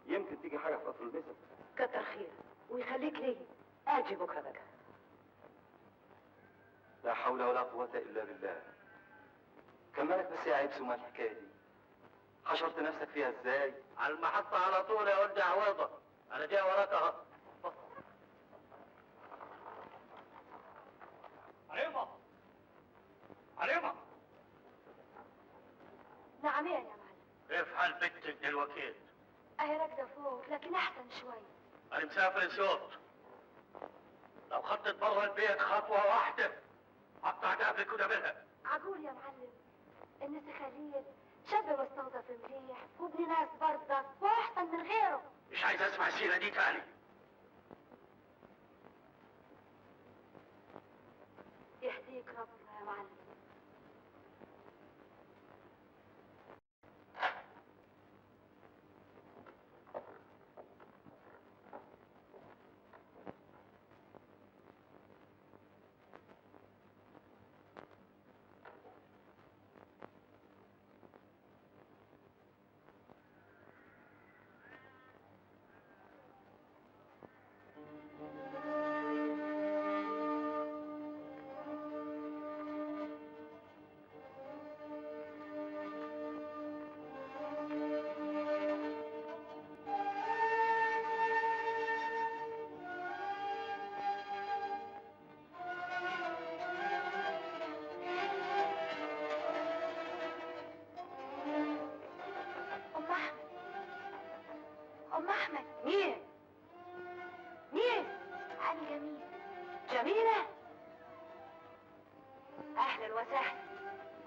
Speaker 6: يمكن تيجي حاجه في قطر البسط.
Speaker 7: كتر خيرك ويخليك لي، اجي بكره بقى.
Speaker 6: لا حول ولا قوة إلا بالله. كان مالك بس يا عيبس وما الحكاية دي؟ حشرت نفسك فيها ازاي؟
Speaker 4: على المحطة على طول يا ولد عويضة، أنا جاي وراك أهو.
Speaker 1: عليمه عليمه.
Speaker 7: نعم يا معلم.
Speaker 4: كيف حال بنتك دلوقتي؟
Speaker 7: اهي راكده فوق لكن احسن شوي.
Speaker 4: أنا مسافر صوت، لو خطت برا البيت خطوة واحدة أقطع دابك ودبلها.
Speaker 7: عقول يا معلم، الناس خليل شاب مستوظف مليح وابن ناس برضك واحسن من غيره.
Speaker 4: مش عايز أسمع السيرة دي تاني.
Speaker 7: يهديك ربنا يا معلم. أم أحمد. مين؟ مين؟ أنا جميلة. جميلة؟ أهلا وسهلا.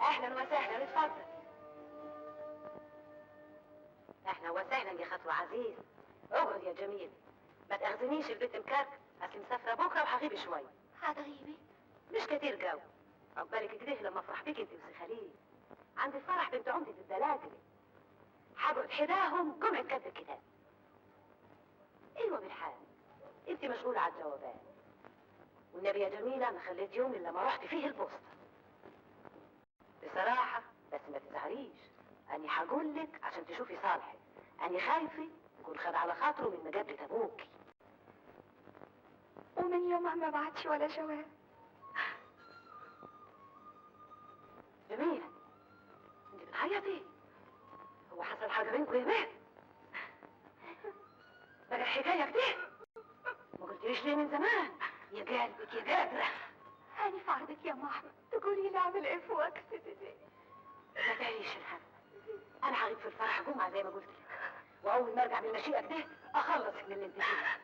Speaker 7: أهلا وسهلا، اتفضل. أهلا وسهلا يا خطوة عزيز. اقعد يا جميل. ما تأخذنيش البيت مكركب، أصل مسافرة بكرة وهغيب شوية. هتغيبي؟ مش كتير جو. عقبالك كده لما أفرح بيك أنت وسي خليل. عندي فرح بنت عمدة الدلاجل. هقعد حداهم جمعة كتب الكتاب. ايوه بالحال، انت مشغولة على الجوابات. والنبي يا جميلة ما خليت يوم الا ما رحت فيه البوسطة. بصراحة بس ما تزعليش، اني هقول لك عشان تشوفي صالحك. اني خايفة يكون خد على خاطره من مجابلة ابوكي.
Speaker 8: ومن يومها ما بعتش ولا جواب.
Speaker 7: جميلة، انت بتعيطي؟ هو حصل حاجة بينكم يا بنت؟ بقى الحكاية كده؟ ما قلتليش ليه من زمان؟ يا قلبك يا قادرة.
Speaker 8: أنا في عرضك يا أم أحمد، تقولي لي أعمل إيه في وقت دي؟
Speaker 7: ما تعيش الهم. أنا هغيب في الفرح جمعة زي ما قلت لك، وأول ما أرجع من المشيئة كده أخلصك من اللي أنت فيه.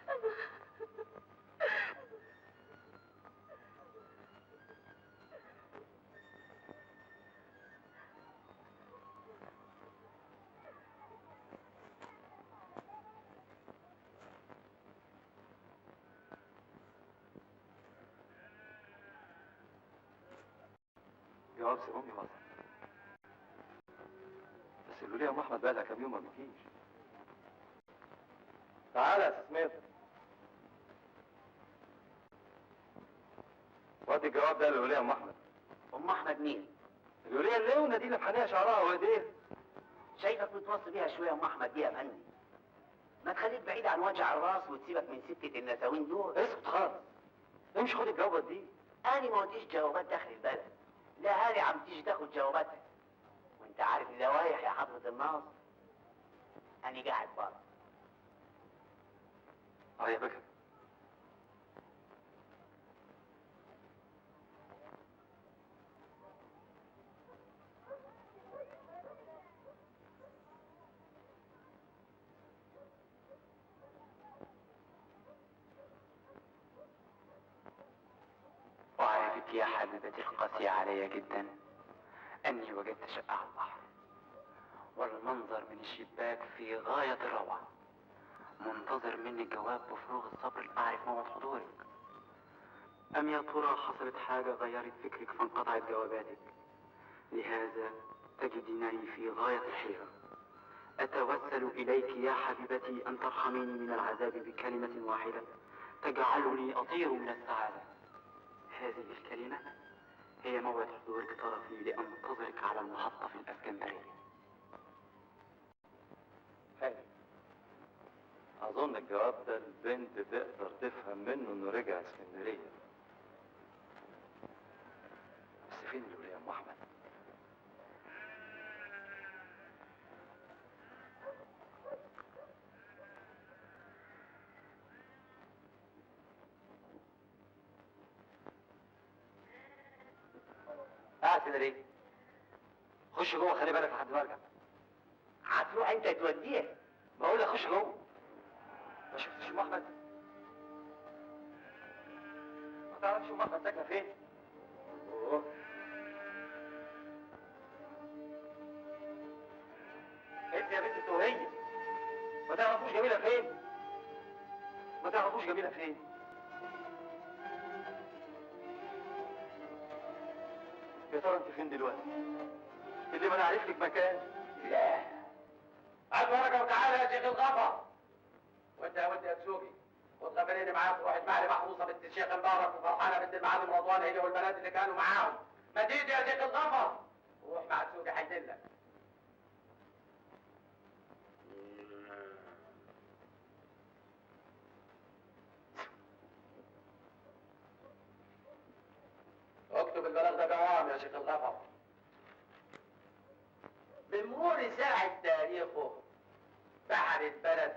Speaker 6: جواب سي امي وصل. بس قالوا لي يا ام احمد بقى لها كام يوم ما بيجيش. تعالى يا سمير. ودي الجواب ده للولية ام احمد.
Speaker 5: ام احمد مين؟
Speaker 6: الولية الليونة دي اللي محنية شعرها وايديها.
Speaker 5: شايفك متوصي بيها شويه ام احمد دي يا فندم. ما تخليك بعيد عن وجع الراس وتسيبك من سكه النساوين دول.
Speaker 6: اسكت خالص. امشي خد الجوابات دي.
Speaker 5: انا ما وديش جوابات داخل البلد. لا هاني عم تيجي تاخد جواباتها. وانت عارف اللوايح يا حضره الناصر. انا قاعد بره.
Speaker 6: يا بكر.
Speaker 11: وعرفت يا حبيبتي القاسية علي جدا أني وجدت شقة على البحر، والمنظر من الشباك في غاية الروعة. منتظر مني الجواب بفروغ الصبر لأعرف موعد حضورك. أم يا ترى حصلت حاجة غيرت فكرك فانقطعت جواباتك؟ لهذا تجدينني في غاية الحيرة. أتوسل إليك يا حبيبتي أن ترحميني من العذاب بكلمة واحدة تجعلني أطير من السعادة. هذه الكلمة هي موعد حضورك طرفي لأنتظرك على المحطة في الإسكندرية.
Speaker 6: حلو. أظن الجواب ده البنت تقدر تفهم منه إنه رجع اسكندرية. بس فين الولية يا أم أحمد؟ قاعد كده ليه؟ خش جوه خلي بالك لحد ما ارجع.
Speaker 5: هتروح انت توديه؟
Speaker 6: بقول لك خش جوه. ما شفتش ام احمد؟ ما تعرفش ام احمد ساكنه فين؟ اوه. انت يا بنت التوهيه ما تعرفوش جميله فين؟ ما تعرفوش جميله فين؟ يا ترى انت فين دلوقتي؟ اللي ما انا عارف لك مكان.
Speaker 4: لا. هات ورقه وتعالى يا شيخ الغفر. وانت يا دسوقي خد غفريني معاك وروح اسمع لي محروسه بنت الشيخ مبارك وفرحانه بنت المعلم رضوان هي والبنات اللي كانوا معاهم. ما تيجي يا شيخ الغفر وروح مع دسوقي هيدلك. اكتب البلاغ ده جوام يا شيخ الغفر. بمرور ساعة تاريخه بحر البلد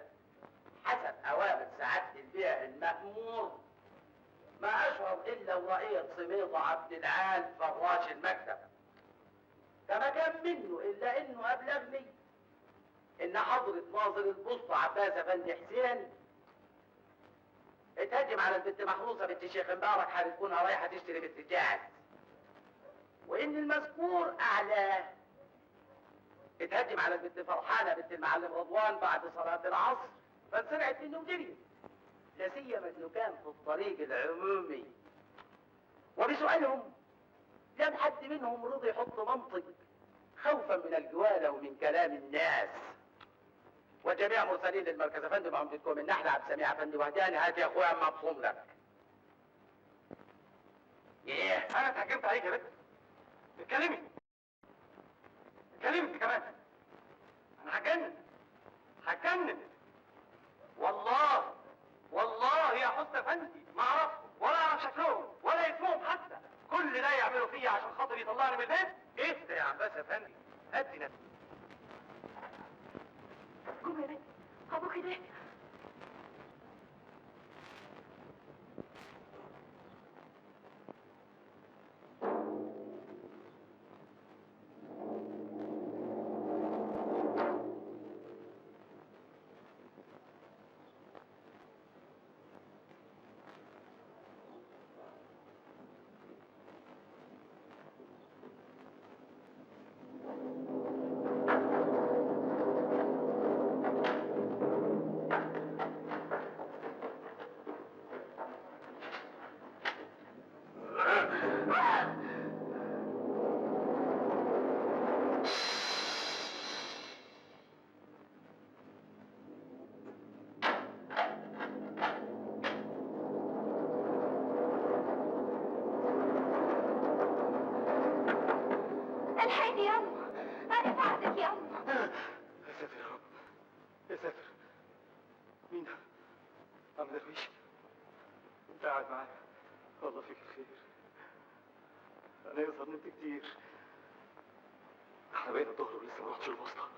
Speaker 4: حسب أوامر سعادة البيع المأمور ما أشعر إلا ورأيت سميطة عبد العال فراش المكتب. فما كان منه إلا إنه أبلغني إن حضرة ناظر البسطة عباس أفندي حسين اتهجم على البنت محروسة بنت الشيخ مبارك هتكونها رايحة تشتري بنت الجاهز، وإن المذكور أعلاه اتهجم على البنت فرحانة بنت المعلم رضوان بعد صلاة العصر فانسرعت منه وجريت، لا سيما انه كان في الطريق العمومي. وبسؤالهم لم حد منهم رضي يحط منطق خوفا من الجوالة ومن كلام الناس. وجميع مرسلين للمركز افندي وعمدتكم النحلة عبد السميع افندي وهداني هات يا اخويا اما ابصم لك.
Speaker 6: ايه انا اتهجمت عليك يا بنت؟ اتكلمي انت كمان. انا هتجنن والله يا حسن افندي ما اعرفهم ولا اعرف شكلهم ولا اسمهم حتى. كل ده يعملوا فيا عشان خاطر يطلعني من البيت. ايه ده يا عباس افندي؟ هدي نفسك.
Speaker 8: قوم يا بنت ابوك ده.
Speaker 3: الحقني ياما، انا بعدك ياما.
Speaker 6: يا ساتر يا رب، يا ساتر. مين ده؟ عم درويش، انت قاعد معايا، والله فيك الخير. انا يظهر نمت كتير. احنا بقينا الظهر ولسه ما رحتش الوسطى.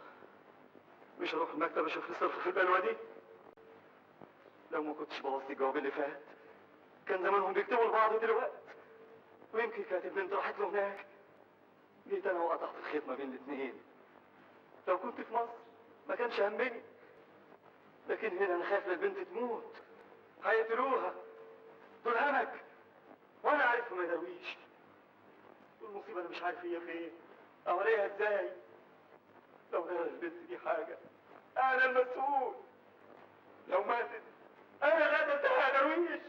Speaker 6: مش هروح المكتب اشوف الصرف في البلوه دي؟ لو ما كنتش بوظت الجواب اللي فات كان زمانهم بيكتبوا لبعض دلوقتي، ويمكن كانت البنت راحت له هناك. جيت انا وقطعت الخيط ما بين الاثنين. لو كنت في مصر ما كانش همني، لكن هنا انا خايف البنت تموت، هيقتلوها. دول همك وانا عارفهم يا درويش. دول مصيبه انا مش عارف هي فين او الاقيها ازاي. لو جرى البنت دي حاجه انا المسؤول. لو ماتت انا اللي قتلتها يا درويش.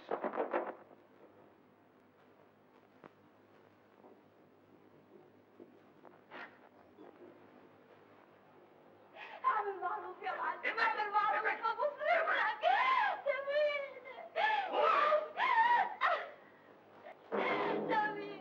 Speaker 3: اعمل معروف يا معلم، اعمل معروف، ابوس رجلك. سمير سمير.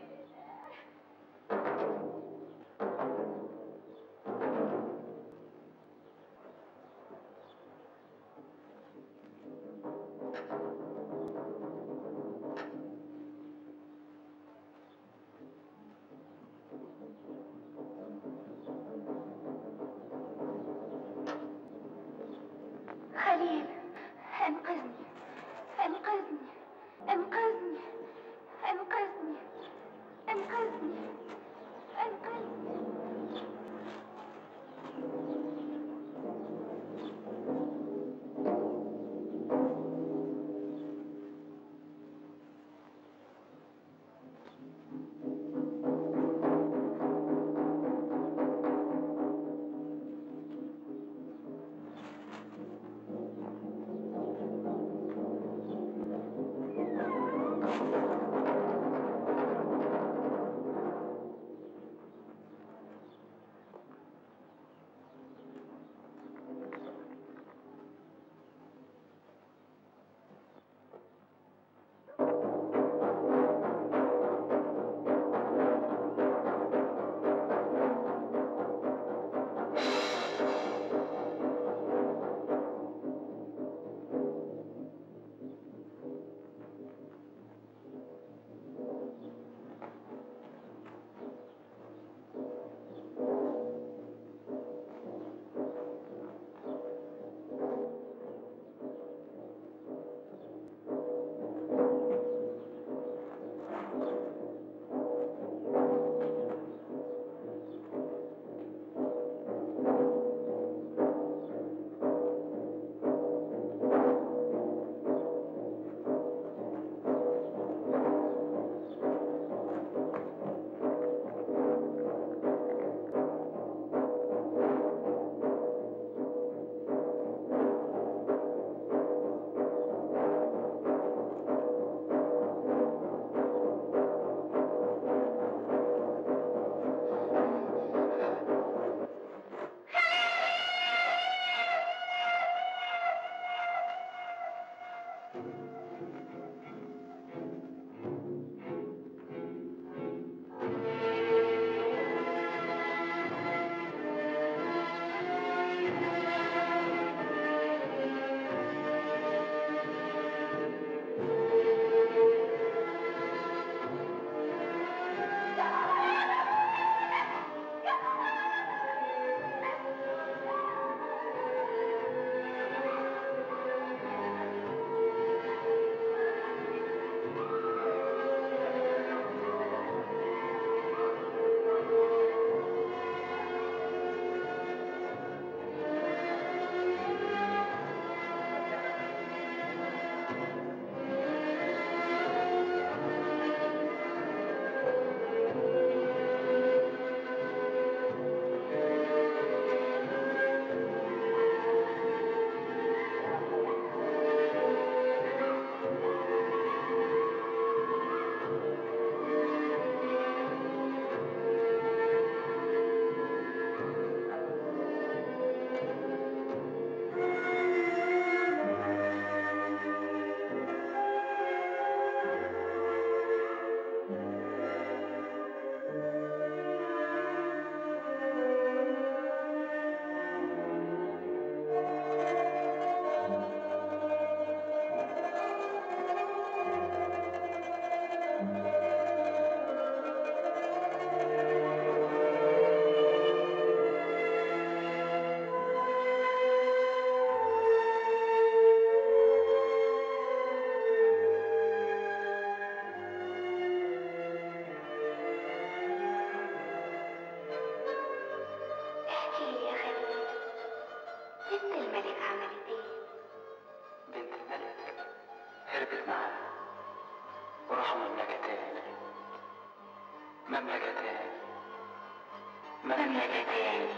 Speaker 3: مملكتان